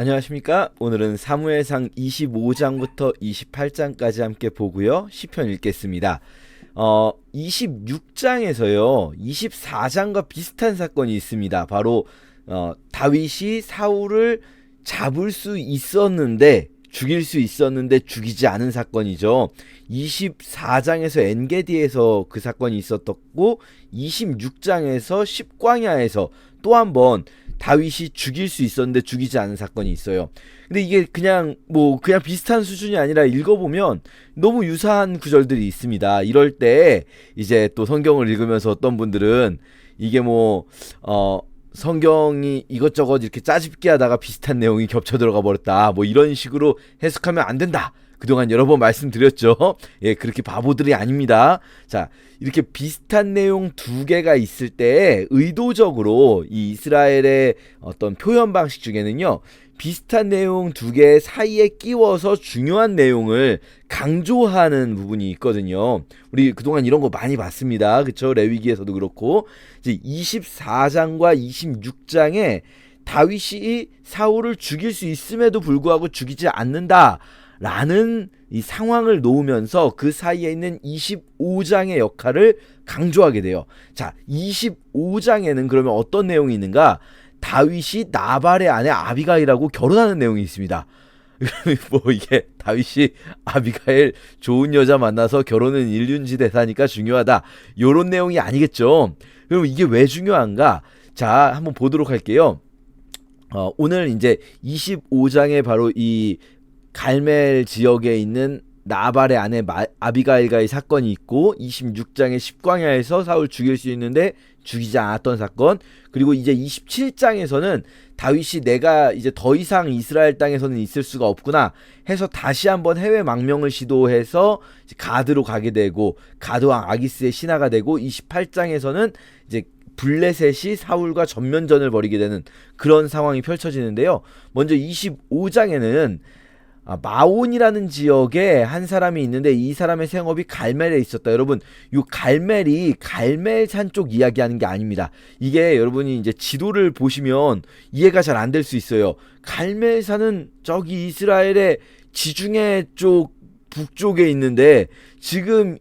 안녕하십니까? 오늘은 사무엘상 25장부터 28장까지 함께 보고요. 시편 읽겠습니다. 26장에서요. 24장과 비슷한 사건이 있습니다. 바로 다윗이 사울을 잡을 수 있었는데 죽일 수 있었는데 죽이지 않은 사건이죠. 24장에서 엔게디에서 그 사건이 있었고 26장에서 십광야에서 또 한 번 다윗이 죽일 수 있었는데 죽이지 않은 사건이 있어요. 근데 이게 그냥 비슷한 수준이 아니라 읽어보면 너무 유사한 구절들이 있습니다. 이럴 때 이제 또 성경을 읽으면서 어떤 분들은 이게 성경이 이것저것 이렇게 짜집기 하다가 비슷한 내용이 겹쳐 들어가 버렸다. 이런 식으로 해석하면 안 된다. 그동안 여러 번 말씀드렸죠. 예, 그렇게 바보들이 아닙니다. 자, 이렇게 비슷한 내용 두 개가 있을 때 의도적으로 이 이스라엘의 어떤 표현 방식 중에는요. 비슷한 내용 두 개 사이에 끼워서 중요한 내용을 강조하는 부분이 있거든요. 우리 그동안 이런 거 많이 봤습니다. 그쵸? 레위기에서도 그렇고. 이제 24장과 26장에 다윗이 사울을 죽일 수 있음에도 불구하고 죽이지 않는다. 라는 이 상황을 놓으면서 그 사이에 있는 25장의 역할을 강조하게 돼요. 자, 25장에는 그러면 어떤 내용이 있는가? 다윗이 나발의 아내 아비가일하고 결혼하는 내용이 있습니다. 이게 다윗이 아비가일 좋은 여자 만나서 결혼은 일륜지대사니까 중요하다. 요런 내용이 아니겠죠. 그럼 이게 왜 중요한가? 자, 한번 보도록 할게요. 오늘 이제 25장에 바로 이 갈멜 지역에 있는 나발의 아내 아비가일과의 사건이 있고 26장의 십광야에서 사울 죽일 수 있는데 죽이지 않았던 사건, 그리고 이제 27장에서는 다윗이 내가 이제 더 이상 이스라엘 땅에서는 있을 수가 없구나 해서 다시 한번 해외 망명을 시도해서 가드로 가게 되고 가드왕 아기스의 신하가 되고 28장에서는 이제 블레셋이 사울과 전면전을 벌이게 되는 그런 상황이 펼쳐지는데요. 먼저 25장에는 마온이라는 지역에 한 사람이 있는데 이 사람의 생업이 갈멜에 있었다. 여러분, 이 갈멜이 갈멜산 쪽 이야기하는 게 아닙니다. 이게 여러분이 이제 지도를 보시면 이해가 잘 안 될 수 있어요. 갈멜산은 저기 이스라엘의 지중해 쪽 북쪽에 있는데 지금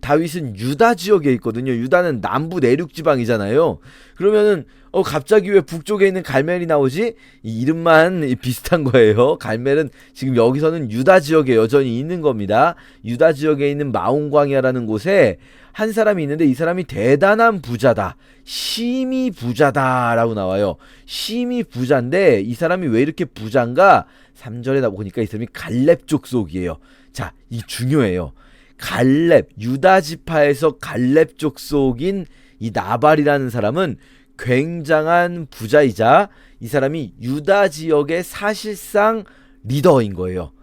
다윗은 유다 지역에 있거든요. 유다는 남부 내륙 지방이잖아요. 그러면은 갑자기 왜 북쪽에 있는 갈멜이 나오지? 이 이름만 비슷한 거예요. 갈멜은 지금 여기서는 유다 지역에 여전히 있는 겁니다. 유다 지역에 있는 마온광야라는 곳에 한 사람이 있는데 이 사람이 대단한 부자다. 심히 부자다라고 나와요. 심히 부자인데 이 사람이 왜 이렇게 부자인가? 3절에 보니까 이 사람이 갈렙 족속이에요. 자, 이 중요해요. 갈렙, 유다 지파에서 갈렙 족속인 이 나발이라는 사람은 굉장한 부자이자 이 사람이 유다 지역의 사실상 리더인 거예요.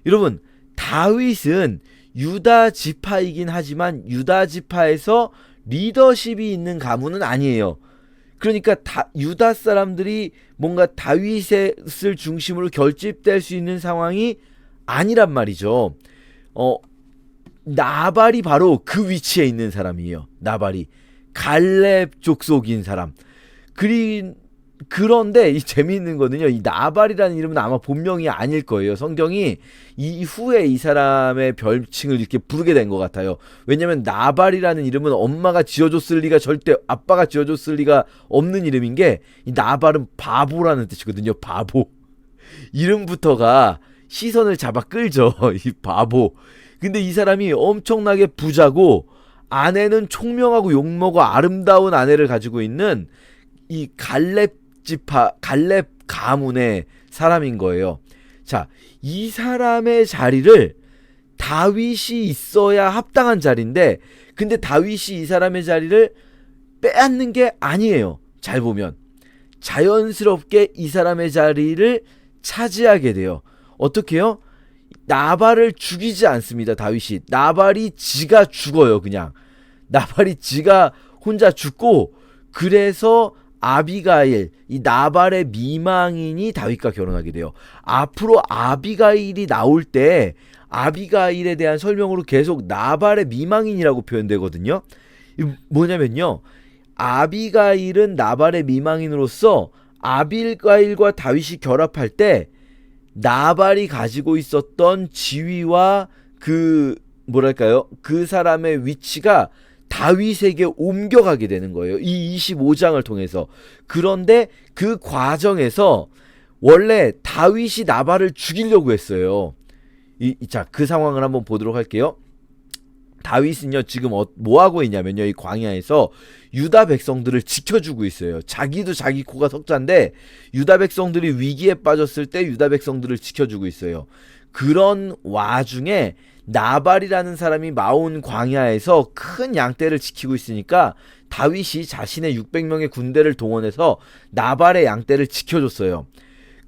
여러분, 다윗은 유다 지파이긴 하지만 유다 지파에서 리더십이 있는 가문은 아니에요. 그러니까 유다 사람들이 뭔가 다윗을 중심으로 결집될 수 있는 상황이 아니란 말이죠. 나발이 바로 그 위치에 있는 사람이에요. 나발이 갈렙 족속인 사람. 그런데 이 재미있는 거는요. 이 나발이라는 이름은 아마 본명이 아닐 거예요. 성경이 이후에 이 사람의 별칭을 이렇게 부르게 된 것 같아요. 왜냐면 나발이라는 이름은 엄마가 지어줬을 리가 아빠가 지어줬을 리가 없는 이름인 게 이 나발은 바보라는 뜻이거든요. 바보. 이름부터가 시선을 잡아 끌죠. 이 바보. 근데 이 사람이 엄청나게 부자고 아내는 총명하고 욕먹어 아름다운 아내를 가지고 있는 이 갈렙 가문의 사람인 거예요. 자, 이 사람의 자리를 다윗이 있어야 합당한 자리인데 근데 다윗이 이 사람의 자리를 빼앗는 게 아니에요. 잘 보면 자연스럽게 이 사람의 자리를 차지하게 돼요. 어떻게 해요? 나발을 죽이지 않습니다. 다윗이. 나발이 지가 죽어요. 그냥 나발이 지가 혼자 죽고 그래서 아비가일, 이 나발의 미망인이 다윗과 결혼하게 돼요. 앞으로 아비가일이 나올 때 아비가일에 대한 설명으로 계속 나발의 미망인이라고 표현되거든요. 뭐냐면요, 아비가일은 나발의 미망인으로서 아비가일과 다윗이 결합할 때 나발이 가지고 있었던 지위와 그 뭐랄까요? 그 사람의 위치가 다윗에게 옮겨가게 되는 거예요. 이 25장을 통해서. 그런데 그 과정에서 원래 다윗이 나발을 죽이려고 했어요. 자, 그 상황을 한번 보도록 할게요. 다윗은요 지금 뭐 하고 있냐면요, 이 광야에서 유다 백성들을 지켜주고 있어요. 자기도 자기 코가 석자인데 유다 백성들이 위기에 빠졌을 때 유다 백성들을 지켜주고 있어요. 그런 와중에 나발이라는 사람이 마온 광야에서 큰 양떼를 지키고 있으니까 다윗이 자신의 600명의 군대를 동원해서 나발의 양떼를 지켜줬어요.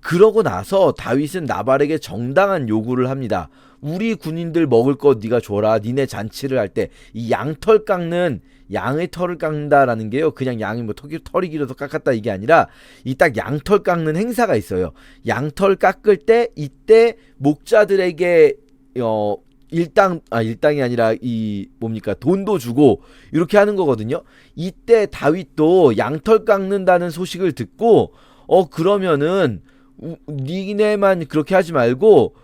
그러고 나서 다윗은 나발에게 정당한 요구를 합니다. 우리 군인들 먹을 거 네가 줘라. 니네 잔치를 할 때 이 양털 깎는, 양의 털을 깎는다라는 게요, 그냥 양이 뭐 털이 길어서 깎았다 이게 아니라 이 딱 양털 깎는 행사가 있어요. 양털 깎을 때 이때 목자들에게 일당이 아니라 이 뭡니까, 돈도 주고 이렇게 하는 거거든요. 이때 다윗도 양털 깎는다는 소식을 듣고 그러면은 니네만 그렇게 하지 말고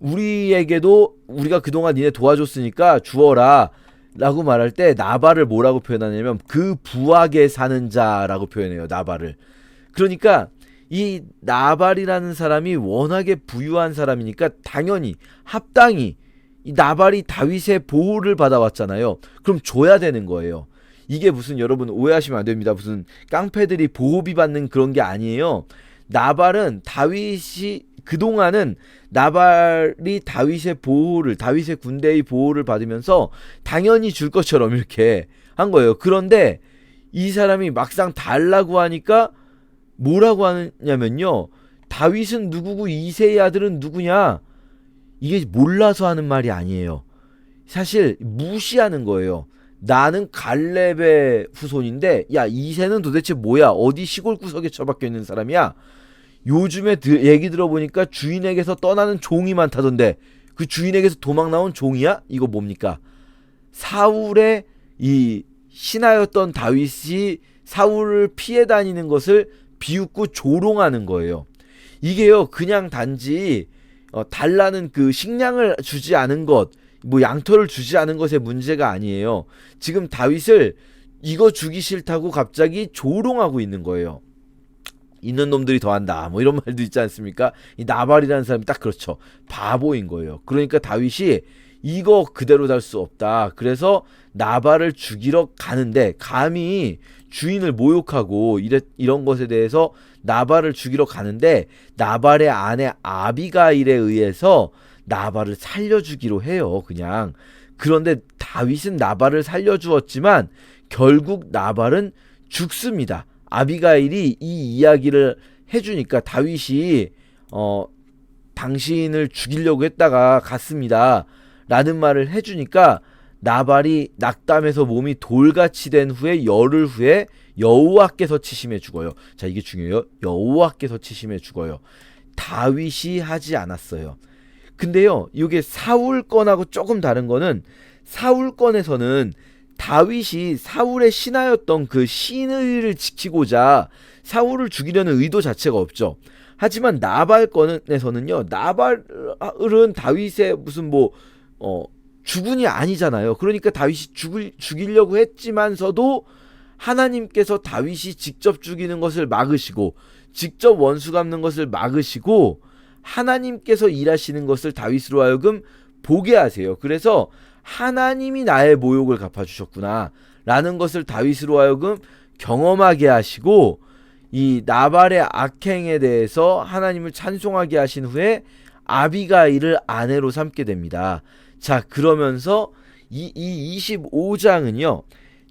우리에게도 우리가 그동안 니네 도와줬으니까 주어라 라고 말할 때 나발을 뭐라고 표현하냐면 그 부하게 사는 자라고 표현해요, 나발을. 그러니까 이 나발이라는 사람이 워낙에 부유한 사람이니까 당연히 합당히 이 나발이 다윗의 보호를 받아왔잖아요. 그럼 줘야 되는 거예요. 이게 무슨, 여러분 오해하시면 안 됩니다, 무슨 깡패들이 보호비 받는 그런 게 아니에요. 나발은 다윗이 그동안은 나발이 다윗의 군대의 보호를 받으면서 당연히 줄 것처럼 이렇게 한 거예요. 그런데 이 사람이 막상 달라고 하니까 뭐라고 하냐면요, 다윗은 누구고 이새의 아들은 누구냐, 이게 몰라서 하는 말이 아니에요. 사실 무시하는 거예요. 나는 갈렙의 후손인데 야, 이새는 도대체 뭐야, 어디 시골 구석에 처박혀 있는 사람이야. 요즘에 얘기 들어보니까 주인에게서 떠나는 종이 많다던데 그 주인에게서 도망 나온 종이야? 이거 뭡니까? 사울의 이 신하였던 다윗이 사울을 피해 다니는 것을 비웃고 조롱하는 거예요. 이게요 그냥 단지 달라는 그 식량을 주지 않은 것, 뭐 양털을 주지 않은 것의 문제가 아니에요. 지금 다윗을 이거 주기 싫다고 갑자기 조롱하고 있는 거예요. 있는 놈들이 더한다 뭐 이런 말도 있지 않습니까? 이 나발이라는 사람이 딱 그렇죠. 바보인 거예요. 그러니까 다윗이 이거 그대로 달 수 없다. 그래서 나발을 죽이러 가는데 감히 주인을 모욕하고 이런 것에 대해서 나발을 죽이러 가는데 나발의 아내 아비가일에 의해서 나발을 살려주기로 해요. 그냥. 그런데 다윗은 나발을 살려주었지만 결국 나발은 죽습니다. 아비가일이 이 이야기를 해주니까 다윗이 당신을 죽이려고 했다가 갔습니다 라는 말을 해주니까 나발이 낙담해서 몸이 돌같이 된 후에 열흘 후에 여호와께서 치심해 죽어요. 자, 이게 중요해요. 여호와께서 치심해 죽어요. 다윗이 하지 않았어요. 근데요 이게 사울 건하고 조금 다른 거는, 사울 건에서는 다윗이 사울의 신하였던 그 신의를 지키고자 사울을 죽이려는 의도 자체가 없죠. 하지만 나발 건에서는요, 나발은 다윗의 무슨 주군이 아니잖아요. 그러니까 다윗이 죽이려고 했지만서도 하나님께서 다윗이 직접 죽이는 것을 막으시고 직접 원수 갚는 것을 막으시고 하나님께서 일하시는 것을 다윗으로 하여금 보게 하세요. 그래서 하나님이 나의 모욕을 갚아주셨구나 라는 것을 다윗으로 하여금 경험하게 하시고 이 나발의 악행에 대해서 하나님을 찬송하게 하신 후에 아비가일을 아내로 삼게 됩니다. 자, 그러면서 이 25장은요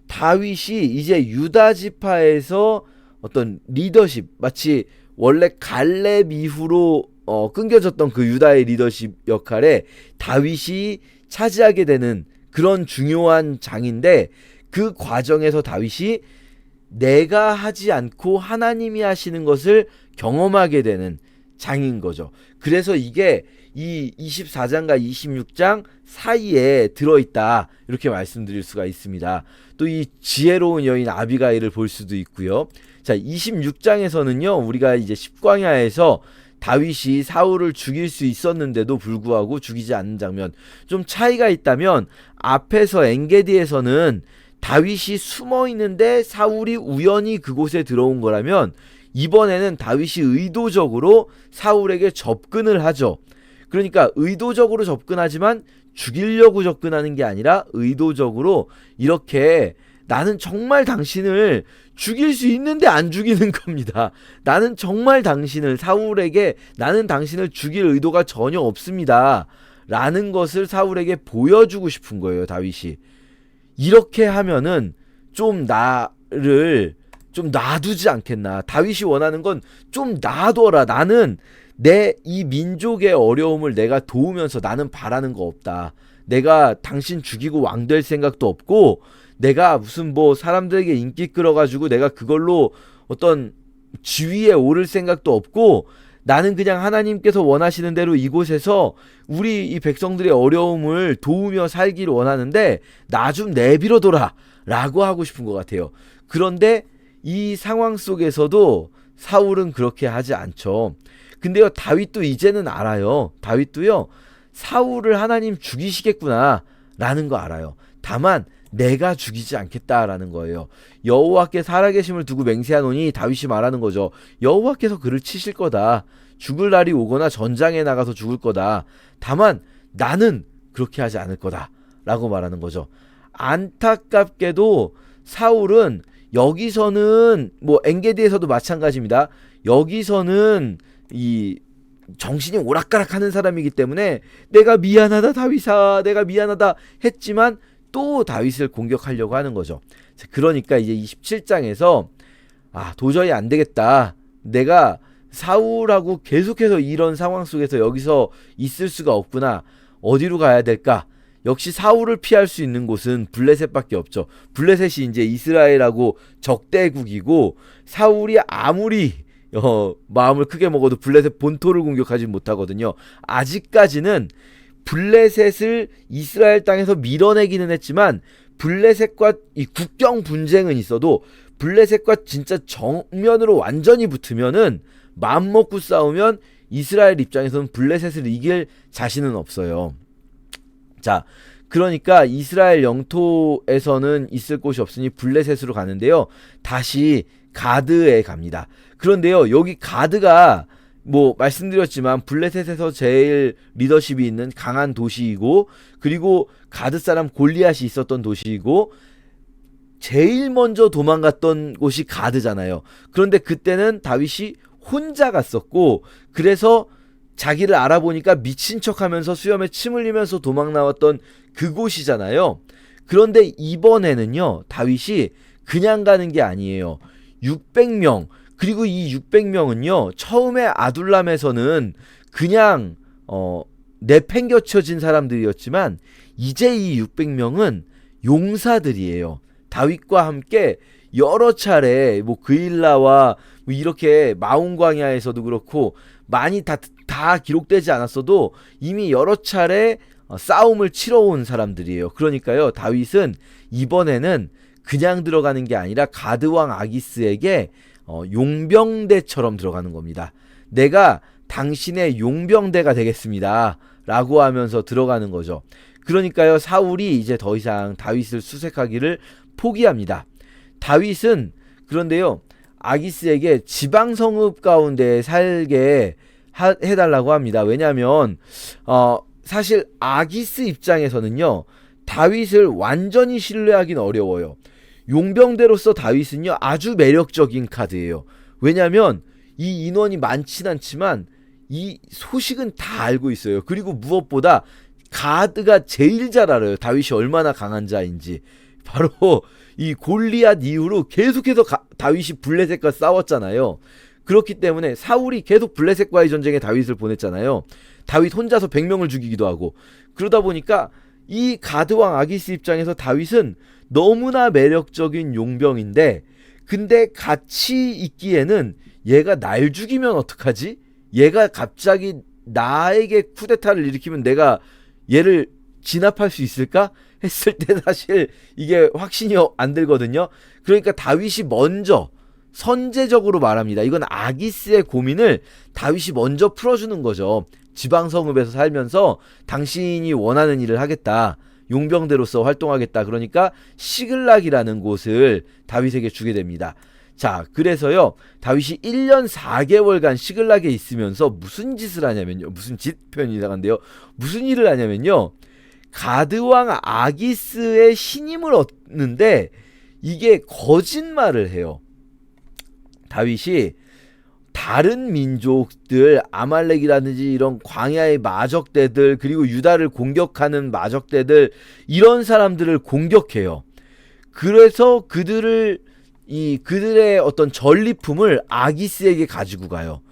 다윗이 이제 유다 지파에서 어떤 리더십, 마치 원래 갈렙 이후로 끊겨졌던 그 유다의 리더십 역할에 다윗이 차지하게 되는 그런 중요한 장인데, 그 과정에서 다윗이 내가 하지 않고 하나님이 하시는 것을 경험하게 되는 장인 거죠. 그래서 이게 이 24장과 26장 사이에 들어있다 이렇게 말씀드릴 수가 있습니다. 또 이 지혜로운 여인 아비가일을 볼 수도 있고요. 자, 26장에서는요, 우리가 이제 십광야에서 다윗이 사울을 죽일 수 있었는데도 불구하고 죽이지 않는 장면. 좀 차이가 있다면 앞에서 엔게디에서는 다윗이 숨어 있는데 사울이 우연히 그곳에 들어온 거라면 이번에는 다윗이 의도적으로 사울에게 접근을 하죠. 그러니까 의도적으로 접근하지만 죽이려고 접근하는 게 아니라 의도적으로 이렇게 나는 정말 당신을 죽일 수 있는데 안 죽이는 겁니다. 나는 정말 사울에게 나는 당신을 죽일 의도가 전혀 없습니다. 라는 것을 사울에게 보여주고 싶은 거예요, 다윗이. 이렇게 하면은 좀 나를 좀 놔두지 않겠나. 다윗이 원하는 건 좀 놔둬라. 나는 내 이 민족의 어려움을 내가 도우면서 나는 바라는 거 없다. 내가 당신 죽이고 왕 될 생각도 없고 내가 무슨 뭐 사람들에게 인기 끌어가지고 내가 그걸로 어떤 지위에 오를 생각도 없고 나는 그냥 하나님께서 원하시는 대로 이곳에서 우리 이 백성들의 어려움을 도우며 살기를 원하는데 나 좀 내비려둬라 라고 하고 싶은 것 같아요. 그런데 이 상황 속에서도 사울은 그렇게 하지 않죠. 근데요, 다윗도 이제는 알아요. 다윗도요, 사울을 하나님 죽이시겠구나 라는 거 알아요. 다만 내가 죽이지 않겠다라는 거예요. 여호와께 살아계심을 두고 맹세하노니, 다윗이 말하는 거죠. 여호와께서 그를 치실 거다. 죽을 날이 오거나 전장에 나가서 죽을 거다. 다만 나는 그렇게 하지 않을 거다 라고 말하는 거죠. 안타깝게도 사울은 여기서는 뭐 엔게디에서도 마찬가지입니다. 여기서는 이 정신이 오락가락하는 사람이기 때문에 내가 미안하다 다윗아, 내가 미안하다 했지만 또 다윗을 공격하려고 하는 거죠. 그러니까 이제 27장에서 도저히 안 되겠다. 내가 사울하고 계속해서 이런 상황 속에서 여기서 있을 수가 없구나. 어디로 가야 될까? 역시 사울을 피할 수 있는 곳은 블레셋밖에 없죠. 블레셋이 이제 이스라엘하고 적대국이고 사울이 아무리 마음을 크게 먹어도 블레셋 본토를 공격하지 못하거든요. 아직까지는 블레셋을 이스라엘 땅에서 밀어내기는 했지만 블레셋과 이 국경 분쟁은 있어도 블레셋과 진짜 정면으로 완전히 붙으면은 마음 먹고 싸우면 이스라엘 입장에서는 블레셋을 이길 자신은 없어요. 자, 그러니까 이스라엘 영토에서는 있을 곳이 없으니 블레셋으로 가는데요. 다시 가드에 갑니다. 그런데요, 여기 가드가 뭐 말씀드렸지만 블레셋에서 제일 리더십이 있는 강한 도시이고, 그리고 가드 사람 골리앗이 있었던 도시이고, 제일 먼저 도망갔던 곳이 가드잖아요. 그런데 그때는 다윗이 혼자 갔었고, 그래서 자기를 알아보니까 미친 척하면서 수염에 침 흘리면서 도망 나왔던 그곳이잖아요. 그런데 이번에는요, 다윗이 그냥 가는 게 아니에요. 600명, 그리고 이 600명은요, 처음에 아둘람에서는 그냥 내팽겨쳐진 사람들이었지만 이제 이 600명은 용사들이에요. 다윗과 함께 여러 차례 뭐 그일라와 뭐 이렇게 마온 광야에서도 그렇고 많이 다 기록되지 않았어도 이미 여러 차례 싸움을 치러온 사람들이에요. 그러니까요, 다윗은 이번에는 그냥 들어가는 게 아니라 가드왕 아기스에게 용병대처럼 들어가는 겁니다. 내가 당신의 용병대가 되겠습니다 라고 하면서 들어가는 거죠. 그러니까요, 사울이 이제 더 이상 다윗을 수색하기를 포기합니다. 다윗은 그런데요, 아기스에게 지방성읍 가운데 살게 해달라고 합니다. 왜냐하면 사실 아기스 입장에서는요, 다윗을 완전히 신뢰하기는 어려워요. 용병대로서 다윗은요, 아주 매력적인 카드예요. 왜냐하면 이 인원이 많진 않지만 이 소식은 다 알고 있어요. 그리고 무엇보다 가드가 제일 잘 알아요. 다윗이 얼마나 강한 자인지. 바로 이 골리앗 이후로 계속해서 다윗이 블레셋과 싸웠잖아요. 그렇기 때문에 사울이 계속 블레셋과의 전쟁에 다윗을 보냈잖아요. 다윗 혼자서 100명을 죽이기도 하고. 그러다 보니까 이 가드왕 아기스 입장에서 다윗은 너무나 매력적인 용병인데, 근데 같이 있기에는 얘가 날 죽이면 어떡하지? 얘가 갑자기 나에게 쿠데타를 일으키면 내가 얘를 진압할 수 있을까? 했을 때 사실 이게 확신이 안 들거든요. 그러니까 다윗이 먼저 선제적으로 말합니다. 이건 아기스의 고민을 다윗이 먼저 풀어주는 거죠. 지방성읍에서 살면서 당신이 원하는 일을 하겠다. 용병대로서 활동하겠다. 그러니까 시글락이라는 곳을 다윗에게 주게 됩니다. 자, 그래서요, 다윗이 1년 4개월간 시글락에 있으면서 무슨 짓을 하냐면요. 무슨 짓 표현이 나간데요. 무슨 일을 하냐면요. 가드왕 아기스의 신임을 얻는데 이게 거짓말을 해요. 다윗이 다른 민족들, 아말렉이라든지 이런 광야의 마적대들, 그리고 유다를 공격하는 마적대들, 이런 사람들을 공격해요. 그래서 그들의 어떤 전리품을 아기스에게 가지고 가요.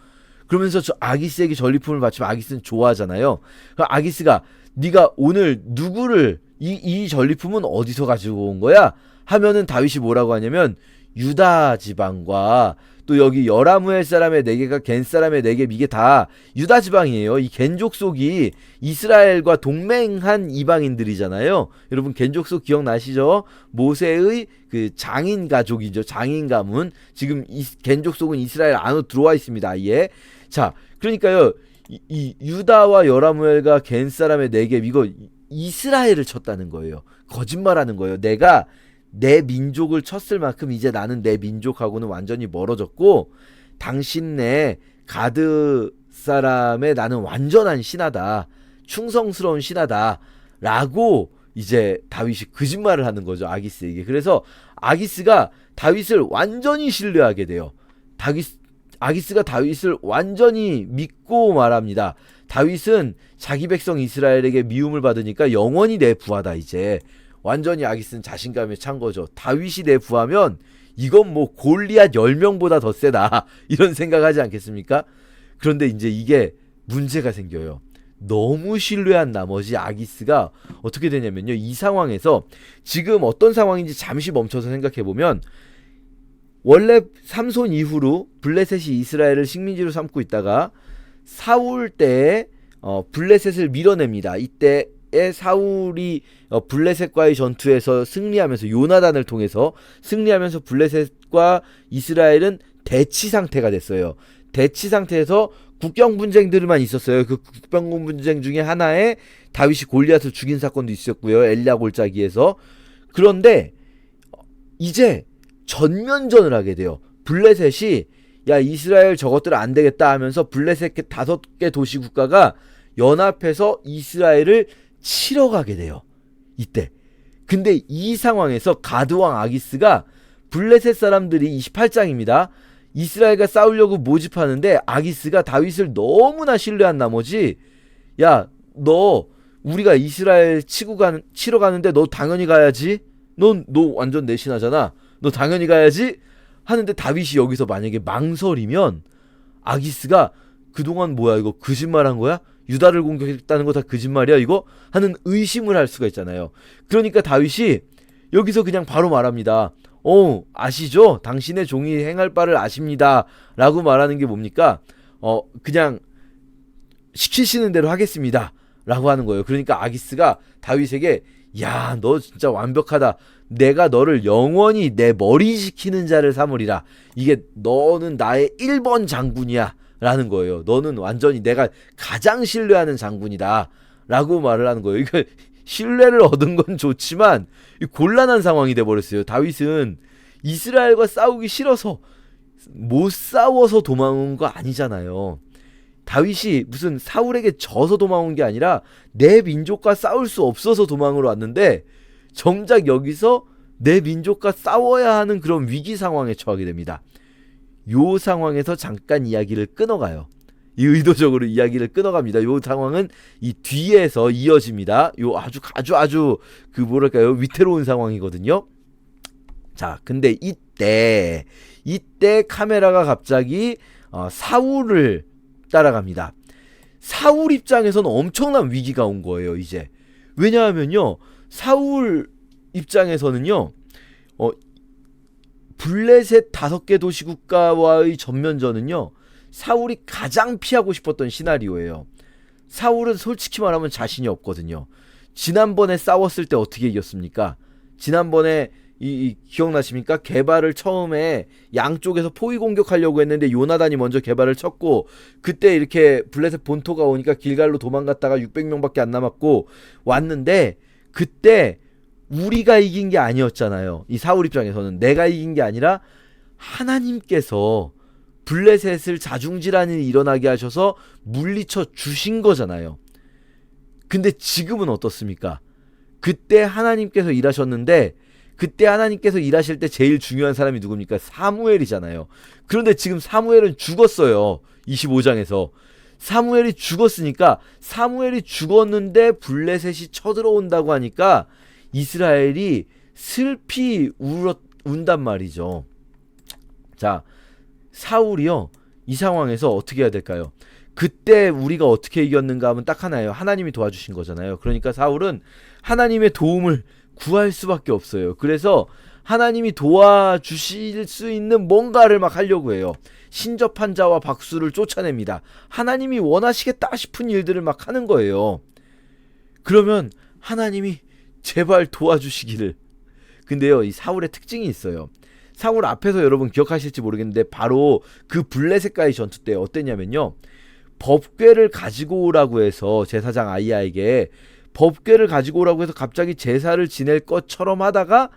그러면서 저 아기스에게 전리품을 바치면 아기스는 좋아하잖아요. 그럼 아기스가 네가 오늘 누구를 이 전리품은 어디서 가지고 온 거야? 하면은 다윗이 뭐라고 하냐면 유다 지방과 또 여기 여라무엘 사람의 4개가 겐 사람의 4개, 이게 다 유다 지방이에요. 이 겐 족속이 이스라엘과 동맹한 이방인들이잖아요. 여러분 겐 족속 기억나시죠? 모세의 그 장인 가족이죠. 장인 가문. 지금 겐 족속은 이스라엘 안으로 들어와 있습니다. 아예. 자, 그러니까요. 이 유다와 여라무엘과 겐 사람의 4개, 이거 이스라엘을 쳤다는 거예요. 거짓말하는 거예요. 내가 내 민족을 쳤을 만큼 이제 나는 내 민족하고는 완전히 멀어졌고 당신네 가드 사람의 나는 완전한 신하다. 충성스러운 신하다. 라고 이제 다윗이 거짓말을 하는 거죠. 아기스에게. 그래서 아기스가 다윗을 완전히 신뢰하게 돼요. 아기스가 다윗을 완전히 믿고 말합니다. 다윗은 자기 백성 이스라엘에게 미움을 받으니까 영원히 내 부하다. 이제 완전히 아기스는 자신감에 찬 거죠. 다윗이 내 부하면 이건 뭐 골리앗 10명보다 더 세다. 이런 생각하지 않겠습니까? 그런데 이제 이게 문제가 생겨요. 너무 신뢰한 나머지 아기스가 어떻게 되냐면요. 이 상황에서 지금 어떤 상황인지 잠시 멈춰서 생각해보면 원래 삼손 이후로 블레셋이 이스라엘을 식민지로 삼고 있다가 사울 때에 블레셋을 밀어냅니다. 이때에 사울이 블레셋과의 전투에서 승리하면서 요나단을 통해서 승리하면서 블레셋과 이스라엘은 대치 상태가 됐어요. 대치 상태에서 국경 분쟁들만 있었어요. 그 국경 분쟁 중에 하나에 다윗이 골리앗을 죽인 사건도 있었고요. 엘리야 골짜기에서. 그런데 이제 전면전을 하게 돼요. 블레셋이 야 이스라엘 저것들 안 되겠다 하면서 블레셋 5개 도시 국가가 연합해서 이스라엘을 치러 가게 돼요. 이때. 근데 이 상황에서 가드왕 아기스가 블레셋 사람들이 28장입니다. 이스라엘과 싸우려고 모집하는데 아기스가 다윗을 너무나 신뢰한 나머지 야 너 우리가 이스라엘 치러 가는데 너 당연히 가야지. 너 완전 내 신하잖아. 너 당연히 가야지. 하는데 다윗이 여기서 만약에 망설이면 아기스가 그동안 뭐야 이거 거짓말한 거야? 유다를 공격했다는 거 다 거짓말이야 이거? 하는 의심을 할 수가 있잖아요. 그러니까 다윗이 여기서 그냥 바로 말합니다. 아시죠? 당신의 종이 행할 바를 아십니다. 라고 말하는 게 뭡니까? 그냥 시키시는 대로 하겠습니다. 라고 하는 거예요. 그러니까 아기스가 다윗에게 야, 너 진짜 완벽하다. 내가 너를 영원히 내 머리 지키는 자를 삼으리라. 이게 너는 나의 1번 장군이야. 라는 거예요. 너는 완전히 내가 가장 신뢰하는 장군이다. 라고 말을 하는 거예요. 이거 신뢰를 얻은 건 좋지만 곤란한 상황이 돼버렸어요. 다윗은 이스라엘과 싸우기 싫어서 못 싸워서 도망온 거 아니잖아요. 다윗이 무슨 사울에게 져서 도망온 게 아니라 내 민족과 싸울 수 없어서 도망을 왔는데 정작 여기서 내 민족과 싸워야 하는 그런 위기 상황에 처하게 됩니다. 요 상황에서 잠깐 이야기를 끊어가요. 이 의도적으로 이야기를 끊어갑니다. 요 상황은 이 뒤에서 이어집니다. 요 아주 그 뭐랄까요 위태로운 상황이거든요. 자, 근데 이때 카메라가 갑자기 사울을 따라갑니다. 사울 입장에서는 엄청난 위기가 온 거예요. 이제 왜냐하면요 사울 입장에서는요 블레셋 5개 도시국가와의 전면전은요 사울이 가장 피하고 싶었던 시나리오예요. 사울은 솔직히 말하면 자신이 없거든요. 지난번에 싸웠을 때 어떻게 이겼습니까? 지난번에 이 기억나십니까? 게발을 처음에 양쪽에서 포위 공격하려고 했는데 요나단이 먼저 게발을 쳤고, 그때 이렇게 블레셋 본토가 오니까 길갈로 도망갔다가 600명밖에 안 남았고 왔는데, 그때 우리가 이긴 게 아니었잖아요. 이 사울 입장에서는 내가 이긴 게 아니라 하나님께서 블레셋을 자중질환이 일어나게 하셔서 물리쳐 주신 거잖아요. 근데 지금은 어떻습니까? 그때 하나님께서 일하셨는데, 그때 하나님께서 일하실 때 제일 중요한 사람이 누굽니까? 사무엘이잖아요. 그런데 지금 사무엘은 죽었어요. 25장에서. 사무엘이 죽었으니까, 사무엘이 죽었는데 블레셋이 쳐들어온다고 하니까 이스라엘이 슬피 운단 말이죠. 자, 사울이요, 이 상황에서 어떻게 해야 될까요? 그때 우리가 어떻게 이겼는가 하면 딱 하나예요. 하나님이 도와주신 거잖아요. 그러니까 사울은 하나님의 도움을 구할 수밖에 없어요. 그래서 하나님이 도와주실 수 있는 뭔가를 막 하려고 해요. 신접한 자와 박수를 쫓아냅니다. 하나님이 원하시겠다 싶은 일들을 막 하는 거예요. 그러면 하나님이 제발 도와주시기를. 근데요, 이 사울의 특징이 있어요. 사울 앞에서 여러분 기억하실지 모르겠는데, 바로 그 블레셋과의 전투 때 어땠냐면요, 법궤를 가지고 오라고 해서 제사장 아이야에게 법궤를 가지고 오라고 해서 갑자기 제사를 지낼 것처럼 하다가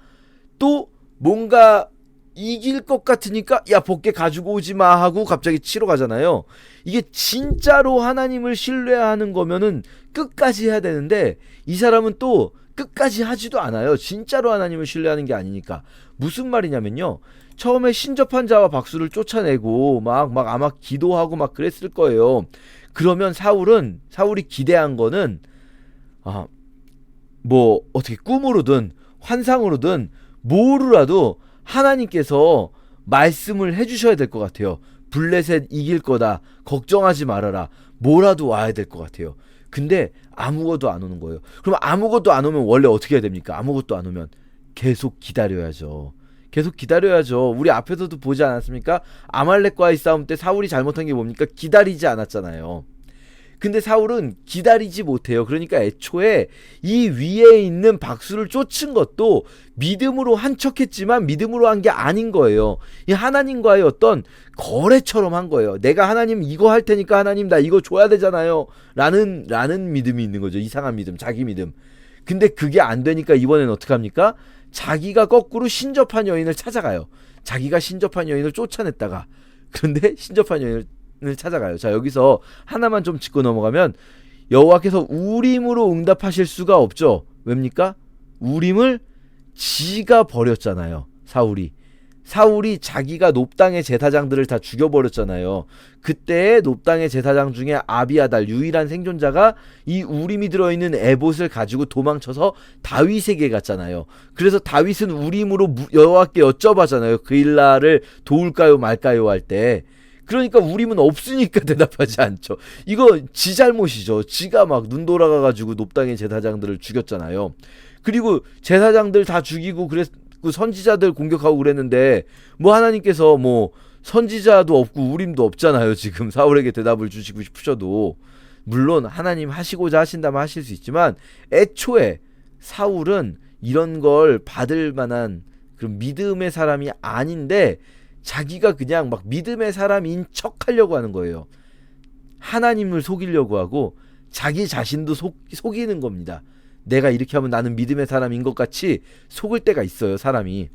또 뭔가 이길 것 같으니까 야, 법궤 가지고 오지 마 하고 갑자기 치러 가잖아요. 이게 진짜로 하나님을 신뢰하는 거면은 끝까지 해야 되는데, 이 사람은 또 끝까지 하지도 않아요. 진짜로 하나님을 신뢰하는 게 아니니까. 무슨 말이냐면요, 처음에 신접한 자와 박수를 쫓아내고 막 아마 기도하고 막 그랬을 거예요. 그러면 사울이 기대한 거는, 뭐 어떻게 꿈으로든 환상으로든 뭐로라도 하나님께서 말씀을 해주셔야 될 것 같아요. 블레셋 이길 거다, 걱정하지 말아라, 뭐라도 와야 될 것 같아요. 근데 아무것도 안 오는 거예요. 그럼 아무것도 안 오면 원래 어떻게 해야 됩니까? 아무것도 안 오면 계속 기다려야죠. 계속 기다려야죠. 우리 앞에서도 보지 않았습니까? 아말렉과의 싸움 때 사울이 잘못한 게 뭡니까? 기다리지 않았잖아요. 근데 사울은 기다리지 못해요. 그러니까 애초에 이 위에 있는 박수를 쫓은 것도 믿음으로 한 척했지만 믿음으로 한 게 아닌 거예요. 이 하나님과의 어떤 거래처럼 한 거예요. 내가 하나님 이거 할 테니까 하나님 나 이거 줘야 되잖아요, 라는 믿음이 있는 거죠. 이상한 믿음, 자기 믿음. 근데 그게 안 되니까 이번엔 어떡합니까? 자기가 거꾸로 신접한 여인을 찾아가요. 자기가 신접한 여인을 쫓아냈다가, 그런데 신접한 여인을 찾아가요. 자, 여기서 하나만 좀 짚고 넘어가면, 여호와께서 우림으로 응답하실 수가 없죠. 왜입니까? 우림을 지가 버렸잖아요. 사울이 자기가 놋당의 제사장들을 다 죽여버렸잖아요. 그때 놋당의 제사장 중에 아비아달, 유일한 생존자가 이 우림이 들어있는 에봇을 가지고 도망쳐서 다윗에게 갔잖아요. 그래서 다윗은 우림으로 여호와께 여쭤봤잖아요. 그일라를 도울까요 말까요 할 때. 그러니까 우림은 없으니까 대답하지 않죠. 이거 지 잘못이죠. 지가 막 눈 돌아가가지고 놋당의 제사장들을 죽였잖아요. 그리고 제사장들 다 죽이고 그 선지자들 공격하고 그랬는데, 뭐 하나님께서 뭐 선지자도 없고 우림도 없잖아요. 지금 사울에게 대답을 주시고 싶으셔도. 물론 하나님 하시고자 하신다면 하실 수 있지만, 애초에 사울은 이런 걸 받을 만한 그런 믿음의 사람이 아닌데, 자기가 그냥 막 믿음의 사람인 척 하려고 하는 거예요. 하나님을 속이려고 하고 자기 자신도 속이는 겁니다. 내가 이렇게 하면 나는 믿음의 사람인 것 같이 속을 때가 있어요, 사람이.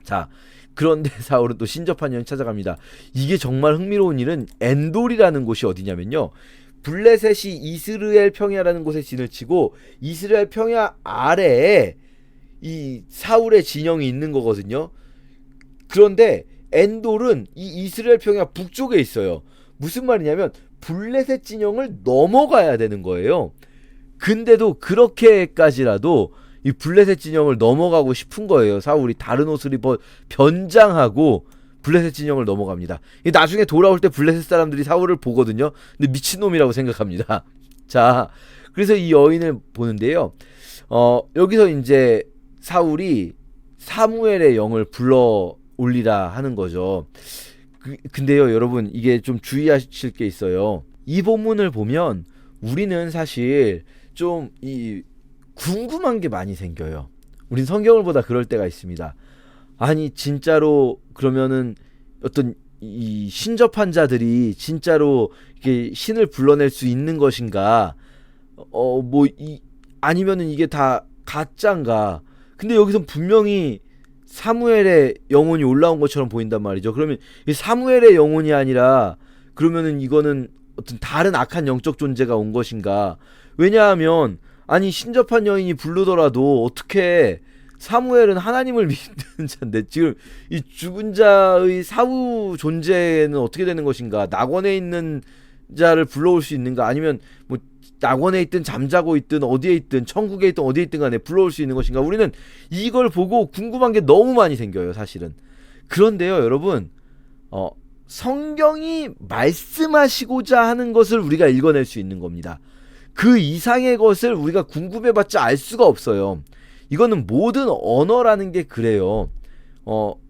자, 그런데 사울은 또 신접한 여인 찾아갑니다. 이게 정말 흥미로운 일은 엔돌이라는 곳이 어디냐면요, 블레셋이 이스라엘 평야라는 곳에 진을 치고 이스라엘 평야 아래에 이 사울의 진영이 있는 거거든요. 그런데 엔돌은 이 이스라엘 평야 북쪽에 있어요. 무슨 말이냐면 블레셋 진영을 넘어가야 되는 거예요. 근데도 그렇게까지라도 이 블레셋 진영을 넘어가고 싶은 거예요. 사울이 다른 옷을 입어 변장하고 블레셋 진영을 넘어갑니다. 나중에 돌아올 때 블레셋 사람들이 사울을 보거든요. 근데 미친놈이라고 생각합니다. 자, 그래서 이 여인을 보는데요, 여기서 이제 사울이 사무엘의 영을 불러 올리라 하는 거죠. 근데요, 여러분, 이게 좀 주의하실 게 있어요. 이 본문을 보면 우리는 사실 좀 이 궁금한 게 많이 생겨요. 우린 성경을 보다 그럴 때가 있습니다. 아니 진짜로 그러면은 어떤 이 신접한 자들이 진짜로 이게 신을 불러낼 수 있는 것인가? 아니면은 이게 다 가짜인가? 근데 여기서 분명히 사무엘의 영혼이 올라온 것처럼 보인단 말이죠. 그러면 이 사무엘의 영혼이 아니라 그러면은 이거는 어떤 다른 악한 영적 존재가 온 것인가? 왜냐하면 아니 신접한 여인이 부르더라도 어떻게 사무엘은 하나님을 믿는 자인데 지금 이 죽은 자의 사후 존재는 어떻게 되는 것인가? 낙원에 있는 자를 불러올 수 있는가? 아니면 뭐 낙원에 있든 잠자고 있든 어디에 있든 천국에 있든 어디에 있든 간에 불러올 수 있는 것인가? 우리는 이걸 보고 궁금한 게 너무 많이 생겨요, 사실은. 그런데요, 여러분, 성경이 말씀하시고자 하는 것을 우리가 읽어낼 수 있는 겁니다. 그 이상의 것을 우리가 궁금해봤자 알 수가 없어요. 이거는 모든 언어라는 게 그래요.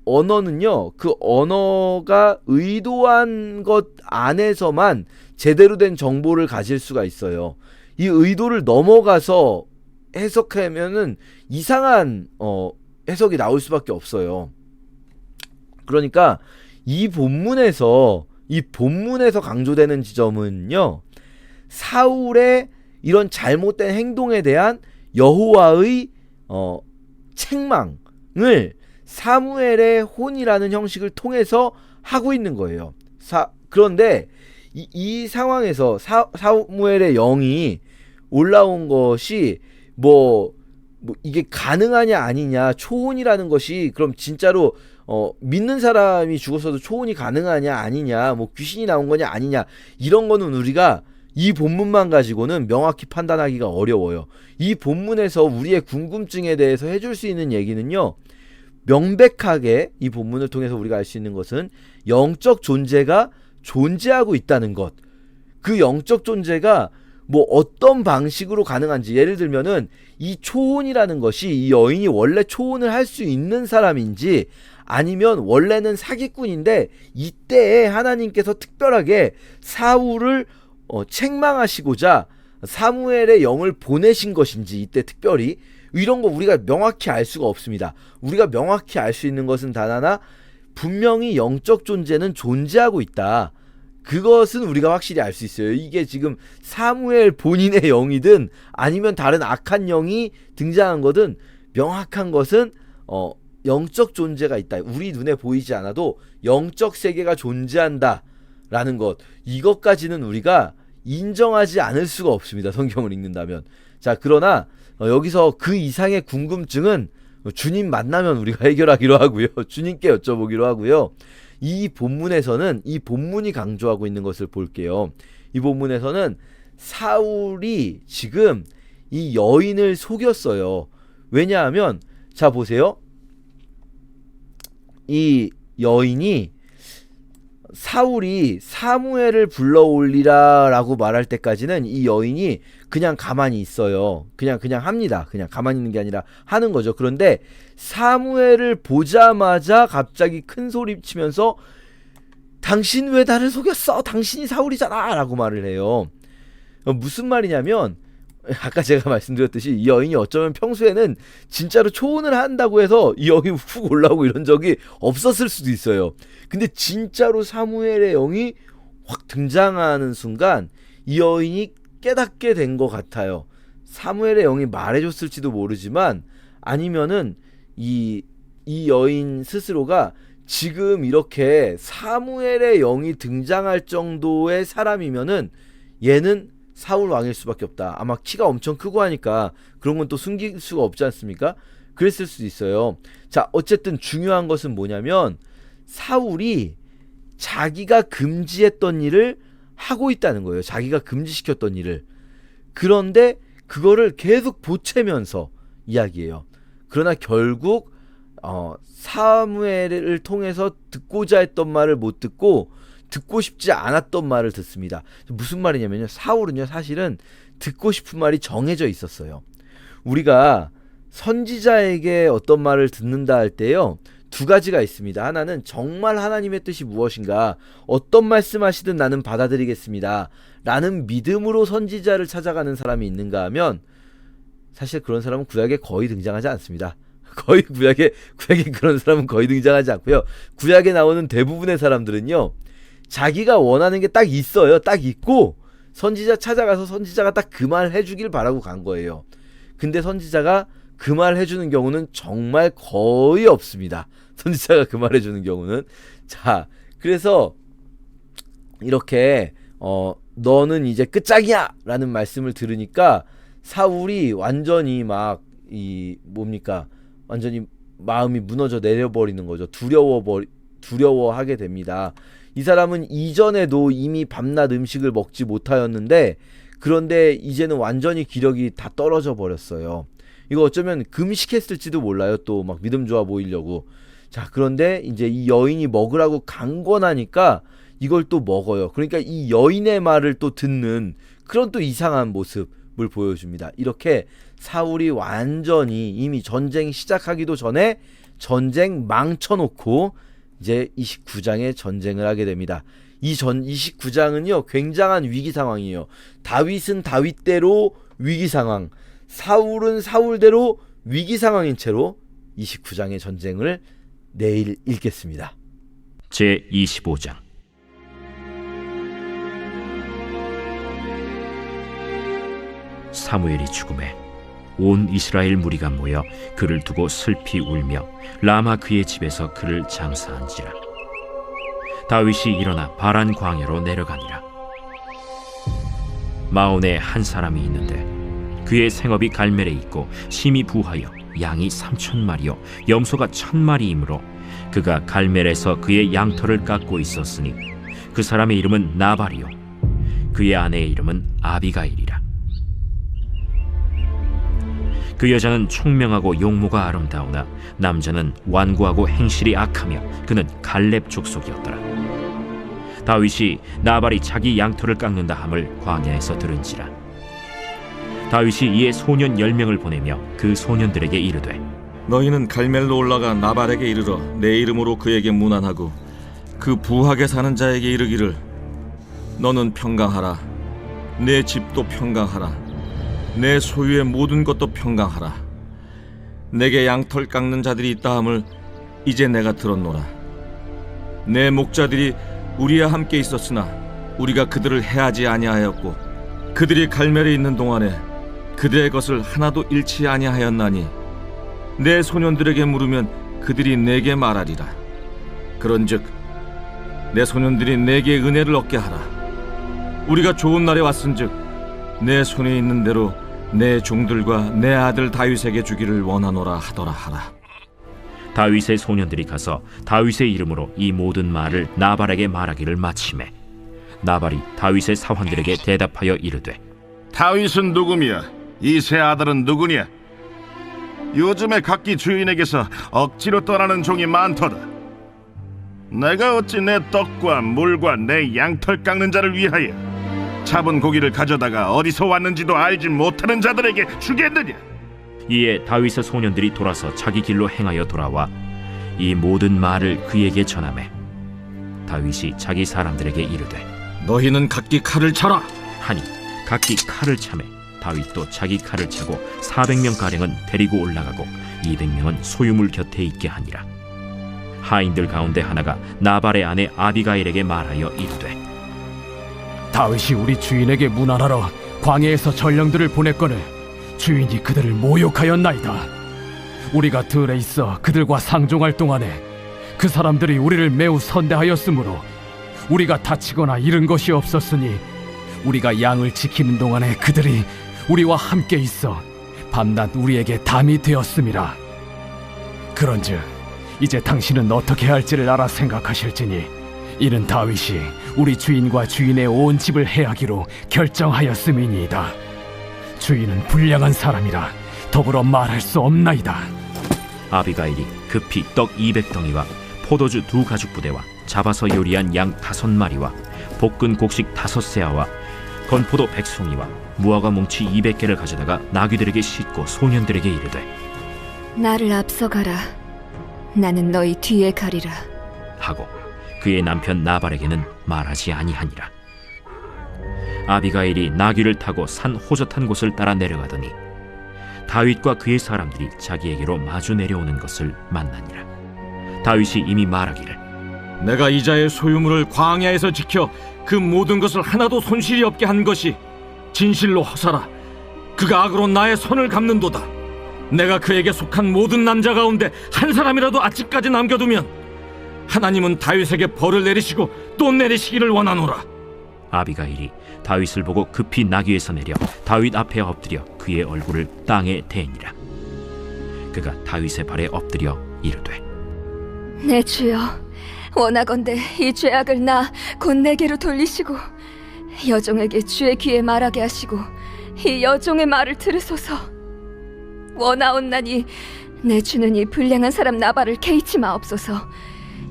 언어는요, 그 언어가 의도한 것 안에서만 제대로 된 정보를 가질 수가 있어요. 이 의도를 넘어가서 해석하면은 이상한 해석이 나올 수밖에 없어요. 그러니까 이 본문에서 강조되는 지점은요, 사울의 이런 잘못된 행동에 대한 여호와의 책망을 사무엘의 혼이라는 형식을 통해서 하고 있는 거예요. 그런데 이 상황에서 사무엘의 영이 올라온 것이 뭐 이게 가능하냐 아니냐, 초혼이라는 것이 그럼 진짜로 믿는 사람이 죽었어도 초혼이 가능하냐 아니냐, 뭐 귀신이 나온 거냐 아니냐, 이런 거는 우리가 이 본문만 가지고는 명확히 판단하기가 어려워요. 이 본문에서 우리의 궁금증에 대해서 해줄 수 있는 얘기는요, 명백하게 이 본문을 통해서 우리가 알 수 있는 것은 영적 존재가 존재하고 있다는 것. 그 영적 존재가 뭐 어떤 방식으로 가능한지, 예를 들면은 이 초혼이라는 것이 이 여인이 원래 초혼을 할 수 있는 사람인지, 아니면 원래는 사기꾼인데 이때에 하나님께서 특별하게 사울을 책망하시고자 사무엘의 영을 보내신 것인지, 이때 특별히 이런 거 우리가 명확히 알 수가 없습니다. 우리가 명확히 알 수 있는 것은 단 하나, 분명히 영적 존재는 존재하고 있다. 그것은 우리가 확실히 알 수 있어요. 이게 지금 사무엘 본인의 영이든 아니면 다른 악한 영이 등장한 거든, 명확한 것은 영적 존재가 있다. 우리 눈에 보이지 않아도 영적 세계가 존재한다 라는 것, 이것까지는 우리가 인정하지 않을 수가 없습니다, 성경을 읽는다면. 자, 그러나 여기서 그 이상의 궁금증은 주님 만나면 우리가 해결하기로 하고요, 주님께 여쭤보기로 하고요. 이 본문에서는 이 본문이 강조하고 있는 것을 볼게요. 이 본문에서는 사울이 지금 이 여인을 속였어요. 왜냐하면 자 보세요, 이 여인이 사울이 사무엘을 불러올리라 라고 말할 때까지는 이 여인이 그냥 가만히 있어요. 그냥 합니다. 그냥 가만히 있는 게 아니라 하는 거죠. 그런데 사무엘을 보자마자 갑자기 큰 소리 치면서 당신 왜 나를 속였어? 당신이 사울이잖아 라고 말을 해요. 무슨 말이냐면, 아까 제가 말씀드렸듯이 이 여인이 어쩌면 평소에는 진짜로 초혼을 한다고 해서 이 영이 훅 올라오고 이런 적이 없었을 수도 있어요. 근데 진짜로 사무엘의 영이 확 등장하는 순간 이 여인이 깨닫게 된 것 같아요. 사무엘의 영이 말해줬을지도 모르지만, 아니면은 이 여인 스스로가 지금 이렇게 사무엘의 영이 등장할 정도의 사람이면은 얘는 사울 왕일 수밖에 없다. 아마 키가 엄청 크고 하니까 그런 건 또 숨길 수가 없지 않습니까? 그랬을 수도 있어요. 자, 어쨌든 중요한 것은 뭐냐면, 사울이 자기가 금지했던 일을 하고 있다는 거예요. 자기가 금지시켰던 일을. 그런데 그거를 계속 보채면서 이야기해요. 그러나 결국 사무엘을 통해서 듣고자 했던 말을 못 듣고 듣고 싶지 않았던 말을 듣습니다. 무슨 말이냐면요, 사울은요 사실은 듣고 싶은 말이 정해져 있었어요. 우리가 선지자에게 어떤 말을 듣는다 할 때요, 두 가지가 있습니다. 하나는 정말 하나님의 뜻이 무엇인가, 어떤 말씀하시든 나는 받아들이겠습니다 라는 믿음으로 선지자를 찾아가는 사람이 있는가 하면, 사실 그런 사람은 구약에 거의 등장하지 않습니다. 거의 구약에 그런 사람은 거의 등장하지 않고요. 구약에 나오는 대부분의 사람들은요, 자기가 원하는 게 딱 있어요. 딱 있고 선지자 찾아가서 선지자가 딱 그 말 해주길 바라고 간 거예요. 근데 선지자가 그 말 해주는 경우는 정말 거의 없습니다. 선지자가 그 말 해주는 경우는. 자, 그래서 이렇게 너는 이제 끝장이야 라는 말씀을 들으니까 사울이 완전히 막 완전히 마음이 무너져 내려버리는 거죠. 두려워하게 됩니다. 이 사람은 이전에도 이미 밤낮 음식을 먹지 못하였는데, 그런데 이제는 완전히 기력이 다 떨어져 버렸어요. 이거 어쩌면 금식했을지도 몰라요. 또 막 믿음 좋아 보이려고. 자, 그런데 이제 이 여인이 먹으라고 강권하니까 이걸 또 먹어요. 그러니까 이 여인의 말을 또 듣는 그런 또 이상한 모습을 보여줍니다. 이렇게 사울이 완전히 이미 전쟁 시작하기도 전에 전쟁 망쳐놓고 이제 29장에 전쟁을 하게 됩니다. 이 29장은요 굉장한 위기 상황이에요. 다윗은 다윗대로 위기 상황, 사울은 사울대로 위기 상황인 채로 29장의 전쟁을 내일 읽겠습니다. 제25장. 사무엘이 죽음에 온 이스라엘 무리가 모여 그를 두고 슬피 울며 라마 그의 집에서 그를 장사한지라. 다윗이 일어나 바란 광야로 내려가니라. 마온에 한 사람이 있는데 그의 생업이 갈멜에 있고 심히 부하여 양이 3,000마리요 염소가 1,000마리이므로 그가 갈멜에서 그의 양털을 깎고 있었으니 그 사람의 이름은 나발이요 그의 아내의 이름은 아비가일이라. 그 여자는 총명하고 용모가 아름다우나 남자는 완고하고 행실이 악하며 그는 갈렙 족속이었더라. 다윗이 나발이 자기 양털을 깎는다 함을 광야에서 들은지라. 다윗이 이에 소년 10명을 보내며 그 소년들에게 이르되, 너희는 갈멜로 올라가 나발에게 이르러 내 이름으로 그에게 문안하고 그 부하게 사는 자에게 이르기를, 너는 평강하라. 내 집도 평강하라. 내 소유의 모든 것도 평강하라. 내게 양털 깎는 자들이 있다 함을 이제 내가 들었노라. 내 목자들이 우리와 함께 있었으나 우리가 그들을 해하지 아니하였고 그들이 갈멜에 있는 동안에 그들의 것을 하나도 잃지 아니하였나니 내 소년들에게 물으면 그들이 내게 말하리라. 그런즉 내 소년들이 내게 은혜를 얻게 하라. 우리가 좋은 날에 왔은즉 내 손에 있는 대로 내 종들과 내 아들 다윗에게 주기를 원하노라 하더라 하라. 다윗의 소년들이 가서 다윗의 이름으로 이 모든 말을 나발에게 말하기를 마치매 나발이 다윗의 사환들에게 대답하여 이르되, 다윗은 누구며 이 세 아들은 누구냐? 요즘에 각기 주인에게서 억지로 떠나는 종이 많도다. 내가 어찌 내 떡과 물과 내 양털 깎는 자를 위하여 잡은 고기를 가져다가 어디서 왔는지도 알지 못하는 자들에게 주겠느냐? 이에 다윗의 소년들이 돌아서 자기 길로 행하여 돌아와 이 모든 말을 그에게 전하매 다윗이 자기 사람들에게 이르되, 너희는 각기 칼을 차라 하니 각기 칼을 차매 다윗도 자기 칼을 차고 400명가량은 데리고 올라가고 200명은 소유물 곁에 있게 하니라. 하인들 가운데 하나가 나발의 아내 아비가일에게 말하여 이르되, 다윗이 우리 주인에게 문안하러 광야에서 전령들을 보냈거늘 주인이 그들을 모욕하였나이다. 우리가 들에 있어 그들과 상종할 동안에 그 사람들이 우리를 매우 선대하였으므로 우리가 다치거나 잃은 것이 없었으니 우리가 양을 지키는 동안에 그들이 우리와 함께 있어 밤낮 우리에게 담이 되었음이라. 그런즉 이제 당신은 어떻게 할지를 알아 생각하실지니 이는 다윗이 우리 주인과 주인의 온 집을 해하기로 결정하였음이니이다. 주인은 불량한 사람이라 더불어 말할 수 없나이다. 아비가일이 급히 떡 200덩이와 포도주 2가죽부대와 잡아서 요리한 양 5마리와 볶은 곡식 5세아와 건포도 100송이와 무화과 뭉치 200개를 가져다가 나귀들에게 싣고 소년들에게 이르되, 나를 앞서가라. 나는 너희 뒤에 가리라. 하고 그의 남편 나발에게는 말하지 아니하니라. 아비가일이 나귀를 타고 산 호젓한 곳을 따라 내려가더니 다윗과 그의 사람들이 자기에게로 마주 내려오는 것을 만나니라. 다윗이 이미 말하기를 내가 이자의 소유물을 광야에서 지켜 그 모든 것을 하나도 손실이 없게 한 것이 진실로 허사라. 그가 악으로 나의 선을 갚는도다. 내가 그에게 속한 모든 남자 가운데 한 사람이라도 아직까지 남겨두면 하나님은 다윗에게 벌을 내리시고 또 내리시기를 원하노라. 아비가일이 다윗을 보고 급히 나귀에서 내려 다윗 앞에 엎드려 그의 얼굴을 땅에 대니라. 그가 다윗의 발에 엎드려 이르되 내 주여, 원하건대 이 죄악을 나 곧 내게로 돌리시고 여종에게 주의 귀에 말하게 하시고 이 여종의 말을 들으소서. 원하옵나니 내 주는 이 불량한 사람 나발을 개의치 마옵소서.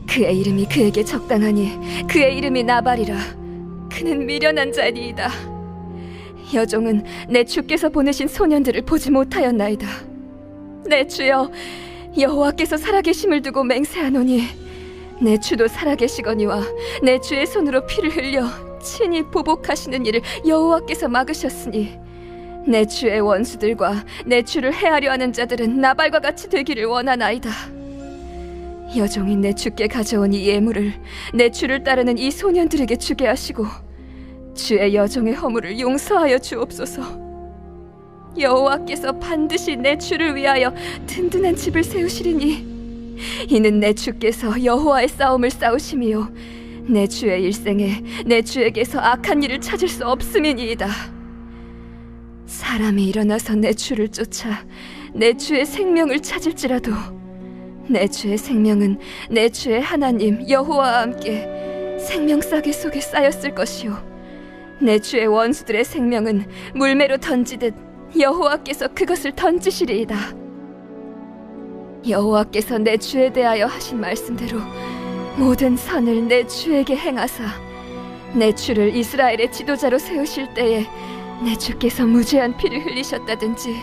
그의 이름이 그에게 적당하니 그의 이름이 나발이라. 그는 미련한 자니이다. 여종은 내 주께서 보내신 소년들을 보지 못하였나이다. 내 주여, 여호와께서 살아계심을 두고 맹세하노니 내 주도 살아계시거니와 내 주의 손으로 피를 흘려 친히 보복하시는 일을 여호와께서 막으셨으니 내 주의 원수들과 내 주를 해하려 하는 자들은 나발과 같이 되기를 원하나이다. 여종이 내 주께 가져온 이 예물을 내 주를 따르는 이 소년들에게 주게 하시고 주의 여종의 허물을 용서하여 주옵소서. 여호와께서 반드시 내 주를 위하여 든든한 집을 세우시리니 이는 내 주께서 여호와의 싸움을 싸우심이요 내 주의 일생에 내 주에게서 악한 일을 찾을 수 없음이니이다. 사람이 일어나서 내 주를 쫓아 내 주의 생명을 찾을지라도 내 주의 생명은 내 주의 하나님 여호와와 함께 생명싸개 속에 쌓였을 것이요 내 주의 원수들의 생명은 물매로 던지듯 여호와께서 그것을 던지시리이다. 여호와께서 내 주에 대하여 하신 말씀대로 모든 선을 내 주에게 행하사 내 주를 이스라엘의 지도자로 세우실 때에 내 주께서 무죄한 피를 흘리셨다든지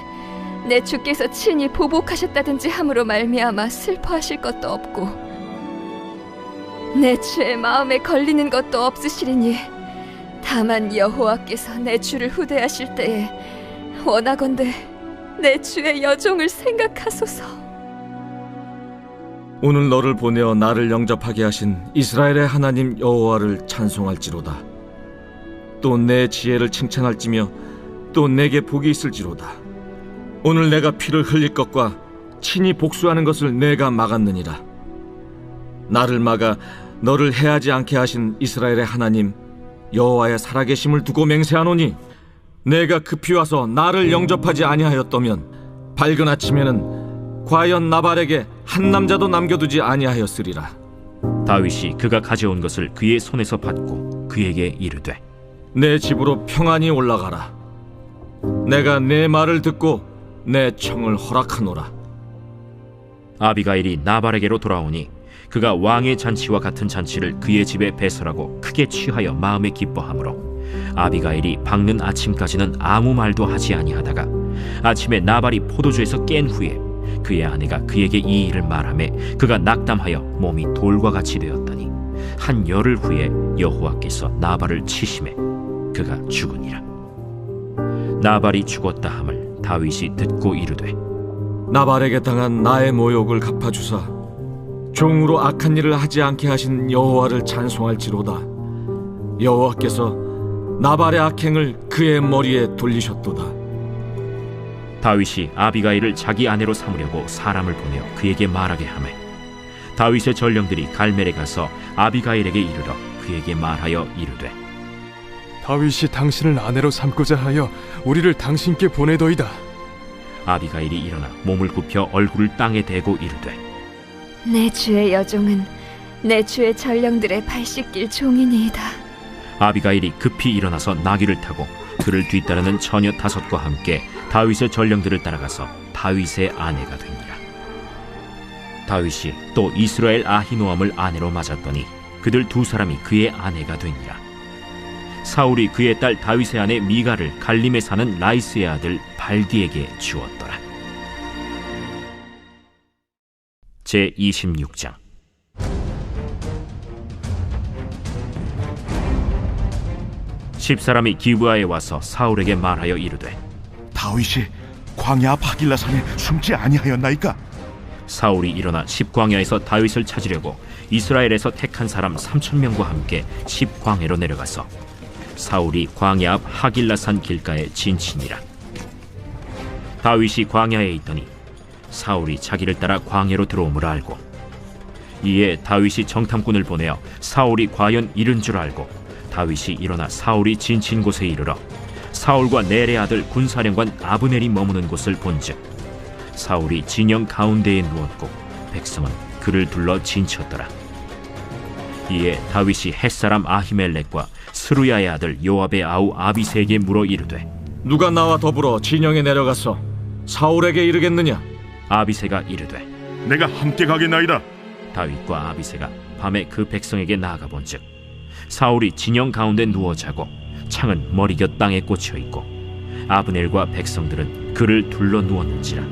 내 주께서 친히 보복하셨다든지 함으로 말미암아 슬퍼하실 것도 없고 내 주의 마음에 걸리는 것도 없으시리니 다만 여호와께서 내 주를 후대하실 때에 원하건대 내 주의 여종을 생각하소서. 오늘 너를 보내어 나를 영접하게 하신 이스라엘의 하나님 여호와를 찬송할지로다. 또 내 지혜를 칭찬할지며 또 내게 복이 있을지로다. 오늘 내가 피를 흘릴 것과 친히 복수하는 것을 내가 막았느니라. 나를 막아 너를 해하지 않게 하신 이스라엘의 하나님 여호와의 살아계심을 두고 맹세하노니 내가 급히 와서 나를 영접하지 아니하였다면 밝은 아침에는 과연 나발에게 한 남자도 남겨두지 아니하였으리라. 다윗이 그가 가져온 것을 그의 손에서 받고 그에게 이르되 내 집으로 평안히 올라가라. 내가 내 말을 듣고 내 청을 허락하노라. 아비가일이 나발에게로 돌아오니 그가 왕의 잔치와 같은 잔치를 그의 집에 배설하고 크게 취하여 마음에 기뻐하므로 아비가일이 밝는 아침까지는 아무 말도 하지 아니하다가 아침에 나발이 포도주에서 깬 후에 그의 아내가 그에게 이 일을 말하매 그가 낙담하여 몸이 돌과 같이 되었더니 한 열흘 후에 여호와께서 나발을 치심해 그가 죽으니라. 나발이 죽었다 함을 다윗이 듣고 이르되 나발에게 당한 나의 모욕을 갚아주사 종으로 악한 일을 하지 않게 하신 여호와를 찬송할지로다. 여호와께서 나발의 악행을 그의 머리에 돌리셨도다. 다윗이 아비가일을 자기 아내로 삼으려고 사람을 보내어 그에게 말하게 하매 다윗의 전령들이 갈멜에 가서 아비가일에게 이르러 그에게 말하여 이르되 다윗이 당신을 아내로 삼고자 하여 우리를 당신께 보내더이다. 아비가일이 일어나 몸을 굽혀 얼굴을 땅에 대고 이르되 내 주의 여종은 내 주의 전령들의 발 씻길 종이니이다. 아비가일이 급히 일어나서 나귀를 타고 그를 뒤따르는 처녀 5과 함께 다윗의 전령들을 따라가서 다윗의 아내가 되니라. 다윗이 또 이스라엘 아히노암을 아내로 맞았더니 그들 2사람이 그의 아내가 되니라. 사울이 그의 딸 다윗의 아내 미가를 갈림에 사는 라이스의 아들 발디에게 주었더라. 제26장. 십사람이 기브아에 와서 사울에게 말하여 이르되 다윗이 광야 바길라산에 숨지 아니하였나이까? 사울이 일어나 십광야에서 다윗을 찾으려고 이스라엘에서 택한 사람 3,000명과 함께 십광야로 내려가서 사울이 광야 앞 하길라산 길가에 진치니라. 다윗이 광야에 있더니 사울이 자기를 따라 광야로 들어옴을 알고, 이에 다윗이 정탐꾼을 보내어 사울이 과연 이른 줄 알고 다윗이 일어나 사울이 진친 곳에 이르러 사울과 넬의 아들 군사령관 아브넬이 머무는 곳을 본즉 사울이 진영 가운데에 누웠고 백성은 그를 둘러 진쳤더라. 이에 다윗이 햇사람 아히멜렉과 스루야의 아들 요압의 아우 아비새에게 물어 이르되, 누가 나와 더불어 진영에 내려가서 사울에게 이르겠느냐? 아비새가 이르되, 내가 함께 가겠나이다. 다윗과 아비새가 밤에 그 백성에게 나아가 본즉 사울이 진영 가운데 누워 자고 창은 머리곁 땅에 꽂혀 있고 아브넬과 백성들은 그를 둘러 누웠는지라.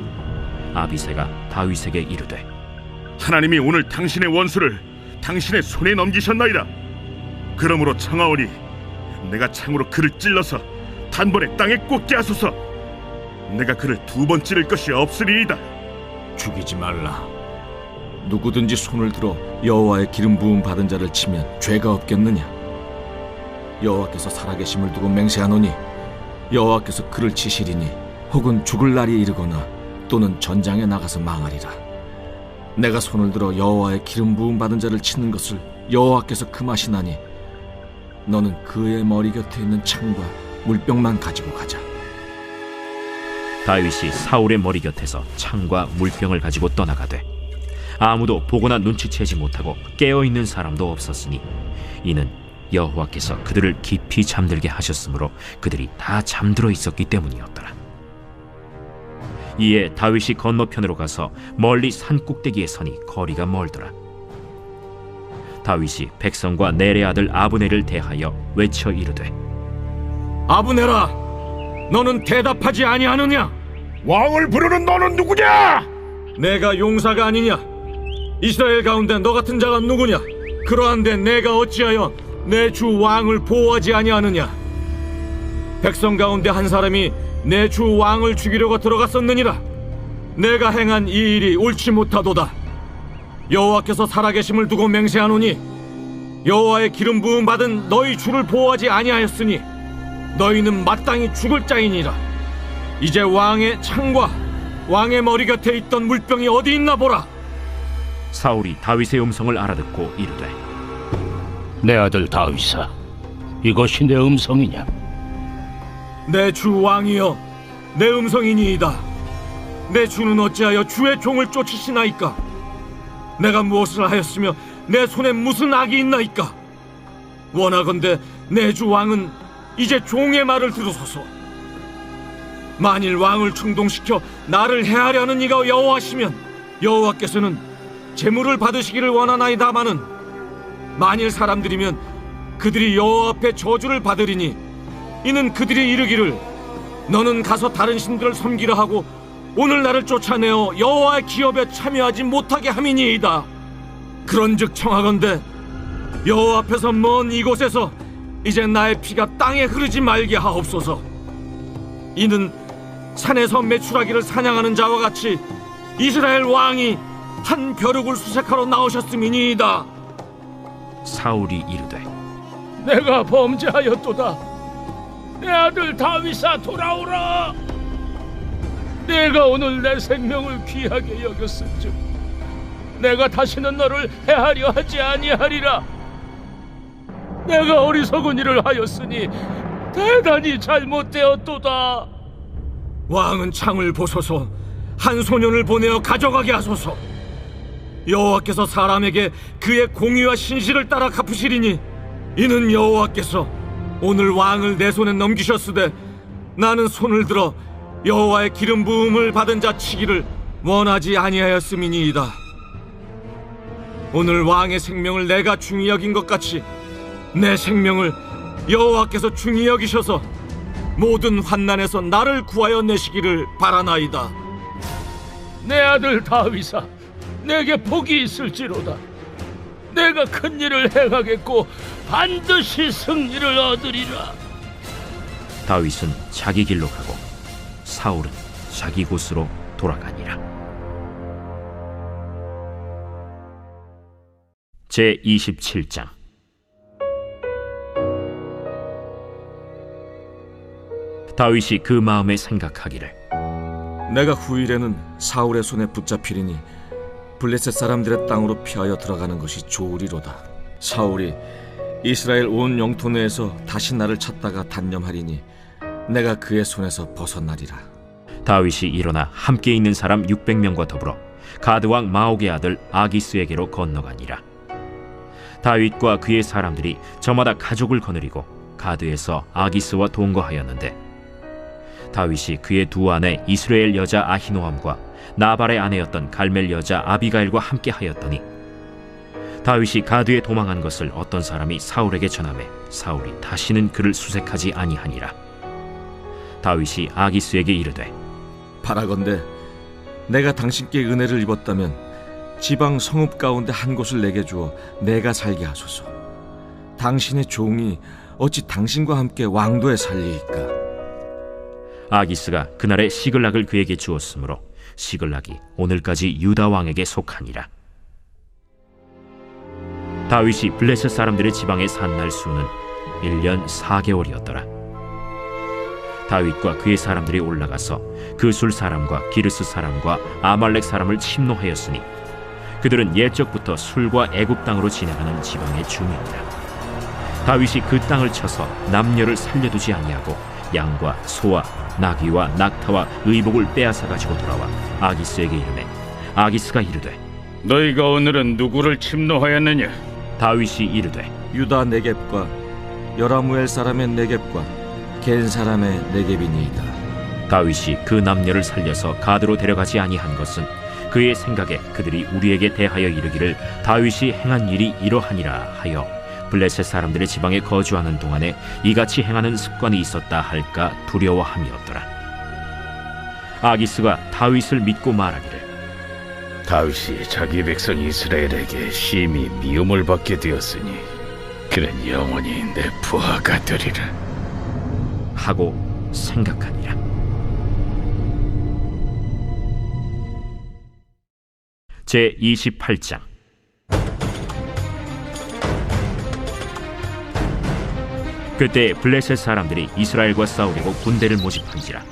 아비새가 다윗에게 이르되, 하나님이 오늘 당신의 원수를 당신의 손에 넘기셨나이다. 그러므로 청하오니 내가 창으로 그를 찔러서 단번에 땅에 꽂게 하소서. 내가 그를 2번 찌를 것이 없으리이다. 죽이지 말라. 누구든지 손을 들어 여호와의 기름 부음 받은 자를 치면 죄가 없겠느냐? 여호와께서 살아계심을 두고 맹세하노니 여호와께서 그를 치시리니 혹은 죽을 날이 이르거나 또는 전장에 나가서 망하리라. 내가 손을 들어 여호와의 기름 부음 받은 자를 치는 것을 여호와께서 금하시나니 너는 그의 머리 곁에 있는 창과 물병만 가지고 가자. 다윗이 사울의 머리 곁에서 창과 물병을 가지고 떠나가되 아무도 보거나 눈치채지 못하고 깨어있는 사람도 없었으니 이는 여호와께서 그들을 깊이 잠들게 하셨으므로 그들이 다 잠들어 있었기 때문이었더라. 이에 다윗이 건너편으로 가서 멀리 산 꼭대기에 서니 거리가 멀더라. 다윗이 백성과 넬의 아들 아브넬을 대하여 외쳐 이르되, 아브넬아, 너는 대답하지 아니하느냐? 왕을 부르는 너는 누구냐? 내가 용사가 아니냐? 이스라엘 가운데 너 같은 자가 누구냐? 그러한데 내가 어찌하여 내 주 왕을 보호하지 아니하느냐? 백성 가운데 한 사람이 내 주 왕을 죽이려고 들어갔었느니라. 내가 행한 이 일이 옳지 못하도다. 여호와께서 살아계심을 두고 맹세하노니 여호와의 기름 부음 받은 너희 주를 보호하지 아니하였으니 너희는 마땅히 죽을 자이니라. 이제 왕의 창과 왕의 머리 곁에 있던 물병이 어디 있나 보라. 사울이 다윗의 음성을 알아듣고 이르되, 내 아들 다윗아, 이것이 내 음성이냐? 내 주 왕이여, 내 음성이니이다. 내 주는 어찌하여 주의 종을 쫓으시나이까? 내가 무엇을 하였으며 내 손에 무슨 악이 있나이까? 원하건대 내 주 왕은 이제 종의 말을 들으소서. 만일 왕을 충동시켜 나를 해하려는 이가 여호와시면 여호와께서는 재물을 받으시기를 원하나이다마는 만일 사람들이면 그들이 여호와 앞에 저주를 받으리니 이는 그들이 이르기를 너는 가서 다른 신들을 섬기려 하고 오늘 나를 쫓아내어 여호와의 기업에 참여하지 못하게 함이니이다. 그런즉 청하건대 여호와 앞에서 먼 이곳에서 이제 나의 피가 땅에 흐르지 말게 하옵소서. 이는 산에서 메추라기를 사냥하는 자와 같이 이스라엘 왕이 한 벼룩을 수색하러 나오셨음이니이다. 사울이 이르되, 내가 범죄하였도다. 내 아들 다윗아, 돌아오라. 내가 오늘 내 생명을 귀하게 여겼은즉 내가 다시는 너를 해하려 하지 아니하리라. 내가 어리석은 일을 하였으니 대단히 잘못되었도다. 왕은 창을 보소서. 한 소년을 보내어 가져가게 하소서. 여호와께서 사람에게 그의 공의와 신실을 따라 갚으시리니 이는 여호와께서 오늘 왕을 내 손에 넘기셨으되 나는 손을 들어 여호와의 기름 부음을 받은 자 치기를 원하지 아니하였음이니이다. 오늘 왕의 생명을 내가 중히 여긴 것 같이 내 생명을 여호와께서 중히 여기셔서 모든 환난에서 나를 구하여 내시기를 바라나이다. 내 아들 다윗아, 내게 복이 있을지로다. 내가 큰 일을 행하겠고 반드시 승리를 얻으리라. 다윗은 자기 길로 가고 사울은 자기 곳으로 돌아가니라. 제27장. 다윗이 그 마음에 생각하기를, 내가 후일에는 사울의 손에 붙잡히리니 블레셋 사람들의 땅으로 피하여 들어가는 것이 좋으리로다. 사울이 이스라엘 온 영토 내에서 다시 나를 찾다가 단념하리니 내가 그의 손에서 벗어나리라. 다윗이 일어나 함께 있는 사람 600명과 더불어 가드왕 마옥의 아들 아기스에게로 건너가니라. 다윗과 그의 사람들이 저마다 가족을 거느리고 가드에서 아기스와 동거하였는데, 다윗이 그의 두 아내 이스라엘 여자 아히노함과 나발의 아내였던 갈멜 여자 아비가일과 함께 하였더니, 다윗이 가드에 도망한 것을 어떤 사람이 사울에게 전하매 사울이 다시는 그를 수색하지 아니하니라. 다윗이 아기스에게 이르되, 바라건대 내가 당신께 은혜를 입었다면 지방 성읍 가운데 한 곳을 내게 주어 내가 살게 하소서. 당신의 종이 어찌 당신과 함께 왕도에 살리이까? 아기스가 그날에 시글락을 그에게 주었으므로 시글락이 오늘까지 유다 왕에게 속하니라. 다윗이 블레셋 사람들의 지방에 산 날 수는 1년 4개월이었더라. 다윗과 그의 사람들이 올라가서 그술 사람과 기르스 사람과 아말렉 사람을 침노하였으니 그들은 옛적부터 술과 애굽 땅으로 지나가는 지방의 주민이라. 다윗이 그 땅을 쳐서 남녀를 살려두지 아니하고 양과 소와 나귀와 낙타와 의복을 빼앗아 가지고 돌아와 아기스에게 이르매, 아기스가 이르되, 너희가 오늘은 누구를 침노하였느냐? 다윗이 이르되, 유다 네겝과 여라무엘 사람의 네겝과 겐 사람의 네겝이니이다. 다윗이 그 남녀를 살려서 가드로 데려가지 아니한 것은 그의 생각에 그들이 우리에게 대하여 이르기를 다윗이 행한 일이 이러하니라 하여 블레셋 사람들의 지방에 거주하는 동안에 이같이 행하는 습관이 있었다 할까 두려워함이었더라. 아기스가 다윗을 믿고 말하기를, 다윗이 자기 백성 이스라엘에게 심히 미움을 받게 되었으니 그는 영원히 내 부하가 되리라 하고 생각하니라. 제28장. 그때 블레셋 사람들이 이스라엘과 싸우려고 군대를 모집한지라.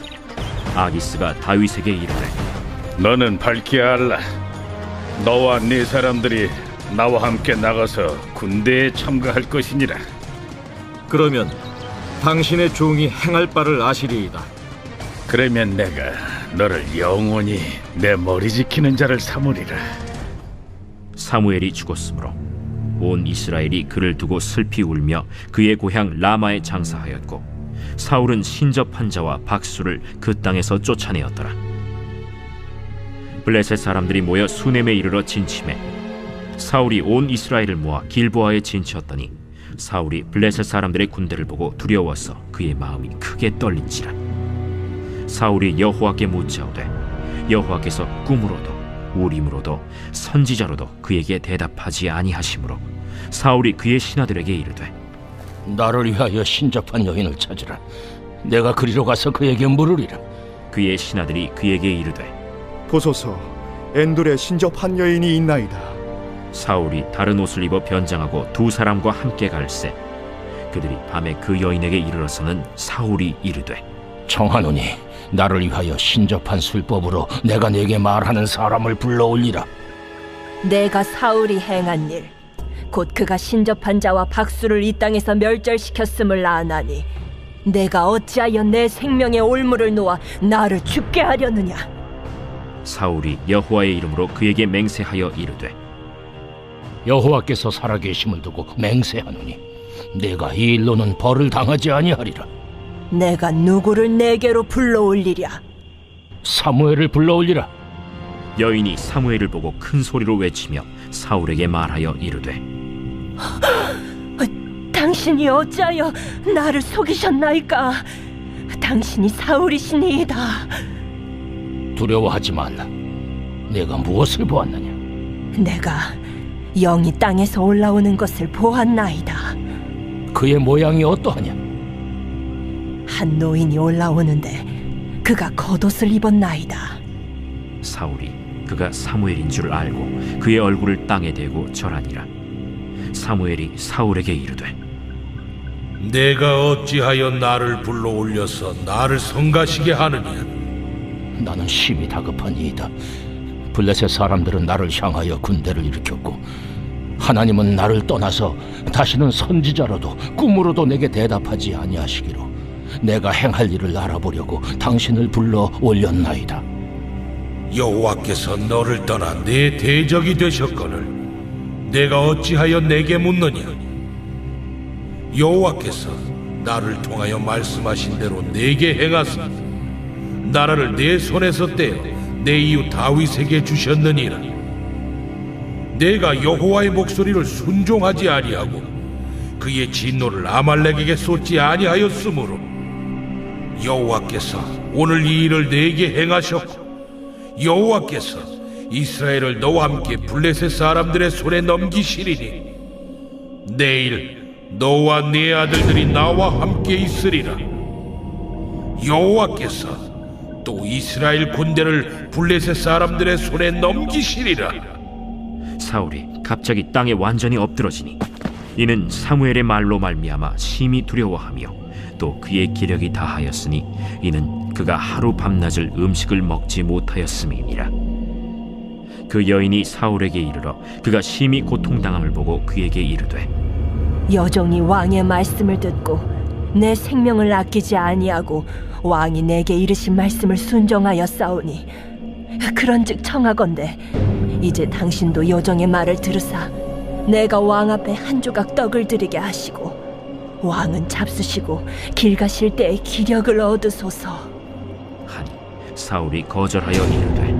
아기스가 다윗에게 이르되, 너는 밝히 알라. 너와 네 사람들이 나와 함께 나가서 군대에 참가할 것이니라. 그러면 당신의 종이 행할 바를 아시리이다. 그러면 내가 너를 영원히 내 머리 지키는 자를 삼으리라. 사무엘이 죽었으므로 온 이스라엘이 그를 두고 슬피 울며 그의 고향 라마에 장사하였고, 사울은 신접한 자와 박수를 그 땅에서 쫓아내었더라. 블레셋 사람들이 모여 수넴에 이르러 진침해 사울이 온 이스라엘을 모아 길보아에 진치었더니 사울이 블레셋 사람들의 군대를 보고 두려워서 그의 마음이 크게 떨린지라. 사울이 여호와께 묻자오되 여호와께서 꿈으로도 우림으로도 선지자로도 그에게 대답하지 아니하시므로 사울이 그의 신하들에게 이르되, 나를 위하여 신접한 여인을 찾으라. 내가 그리로 가서 그에게 물으리라. 그의 신하들이 그에게 이르되, 보소서, 엔돌에 신접한 여인이 있나이다. 사울이 다른 옷을 입어 변장하고 두 사람과 함께 갈새 그들이 밤에 그 여인에게 이르러서는 사울이 이르되, 청하노니 나를 위하여 신접한 술법으로 내가 네게 말하는 사람을 불러올리라. 내가 사울이 행한 일, 곧 그가 신접한 자와 박수를 이 땅에서 멸절시켰음을 아나니 내가 어찌하여 내 생명의 올무를 놓아 나를 죽게 하려느냐. 사울이 여호와의 이름으로 그에게 맹세하여 이르되, 여호와께서 살아계심을 두고 맹세하노니 내가 이 일로는 벌을 당하지 아니하리라. 내가 누구를 내게로 불러올리랴. 사무엘을 불러올리라. 여인이 사무엘을 보고 큰 소리로 외치며 사울에게 말하여 이르되, 당신이 어찌하여 나를 속이셨나이까. 당신이 사울이시니이다. 두려워하지 말라. 내가 무엇을 보았느냐? 내가 영이 땅에서 올라오는 것을 보았나이다. 그의 모양이 어떠하냐? 한 노인이 올라오는데 그가 겉옷을 입었나이다. 사울이 그가 사무엘인 줄 알고 그의 얼굴을 땅에 대고 절하니라. 사무엘이 사울에게 이르되 내가 어찌하여 나를 불러 올려서 나를 성가시게 하느냐? 나는 심히 다급하니이다. 블레셋 사람들은 나를 향하여 군대를 일으켰고 하나님은 나를 떠나서 다시는 선지자로도 꿈으로도 내게 대답하지 아니하시기로 내가 행할 일을 알아보려고 당신을 불러 올렸나이다. 여호와께서 너를 떠나 내 대적이 되셨거늘 내가 어찌하여 내게 묻느냐? 여호와께서 나를 통하여 말씀하신 대로 내게 행하사 나라를 내 손에서 떼어 내 이웃 다윗에게 주셨느니라. 내가 여호와의 목소리를 순종하지 아니하고 그의 진노를 아말렉에게 쏟지 아니하였으므로 여호와께서 오늘 이 일을 내게 행하셨고 여호와께서 이스라엘을 너와 함께 블레셋 사람들의 손에 넘기시리니 내일 너와 네 아들들이 나와 함께 있으리라. 여호와께서 또 이스라엘 군대를 블레셋 사람들의 손에 넘기시리라. 사울이 갑자기 땅에 완전히 엎드러지니 이는 사무엘의 말로 말미암아 심히 두려워하며 또 그의 기력이 다하였으니 이는 그가 하루 밤낮을 음식을 먹지 못하였음이니라. 그 여인이 사울에게 이르러 그가 심히 고통당함을 보고 그에게 이르되 여종이 왕의 말씀을 듣고 내 생명을 아끼지 아니하고 왕이 내게 이르신 말씀을 순종하여 싸우니 그런즉 청하건대 이제 당신도 여종의 말을 들으사 내가 왕 앞에 한 조각 떡을 드리게 하시고 왕은 잡수시고 길 가실 때에 기력을 얻으소서 하니 사울이 거절하여 이르되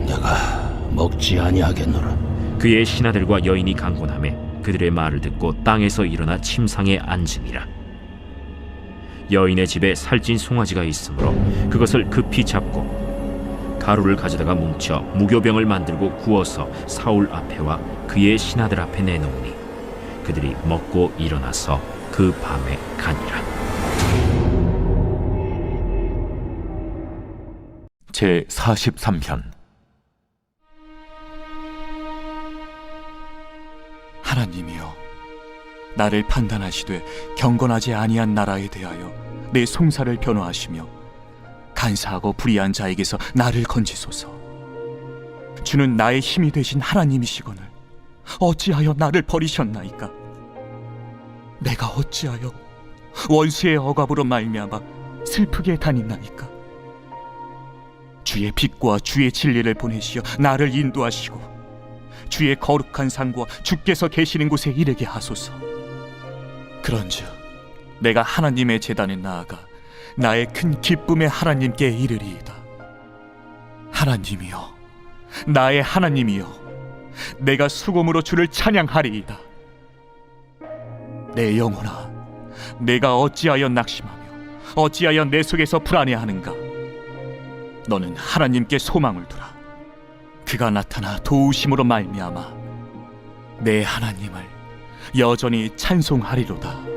내가 먹지 아니하겠노라. 그의 신하들과 여인이 강곤하매 그들의 말을 듣고 땅에서 일어나 침상에 앉으니라. 여인의 집에 살찐 송아지가 있으므로 그것을 급히 잡고 가루를 가져다가 뭉쳐 무교병을 만들고 구워서 사울 앞에와 그의 신하들 앞에 내놓으니 그들이 먹고 일어나서 그 밤에 가니라. 제 43편. 하나님이여, 나를 판단하시되 경건하지 아니한 나라에 대하여 내 송사를 변호하시며 간사하고 불의한 자에게서 나를 건지소서. 주는 나의 힘이 되신 하나님이시거늘 어찌하여 나를 버리셨나이까? 내가 어찌하여 원수의 억압으로 말미암아 슬프게 다니나이까? 주의 빛과 주의 진리를 보내시어 나를 인도하시고 주의 거룩한 상과 주께서 계시는 곳에 이르게 하소서. 그런즉 내가 하나님의 제단에 나아가 나의 큰 기쁨의 하나님께 이르리이다. 하나님이여, 나의 하나님이여, 내가 수금으로 주를 찬양하리이다. 내 영혼아, 내가 어찌하여 낙심하며 어찌하여 내 속에서 불안해하는가? 너는 하나님께 소망을 두라. 그가 나타나 도우심으로 말미암아 내 하나님을 여전히 찬송하리로다.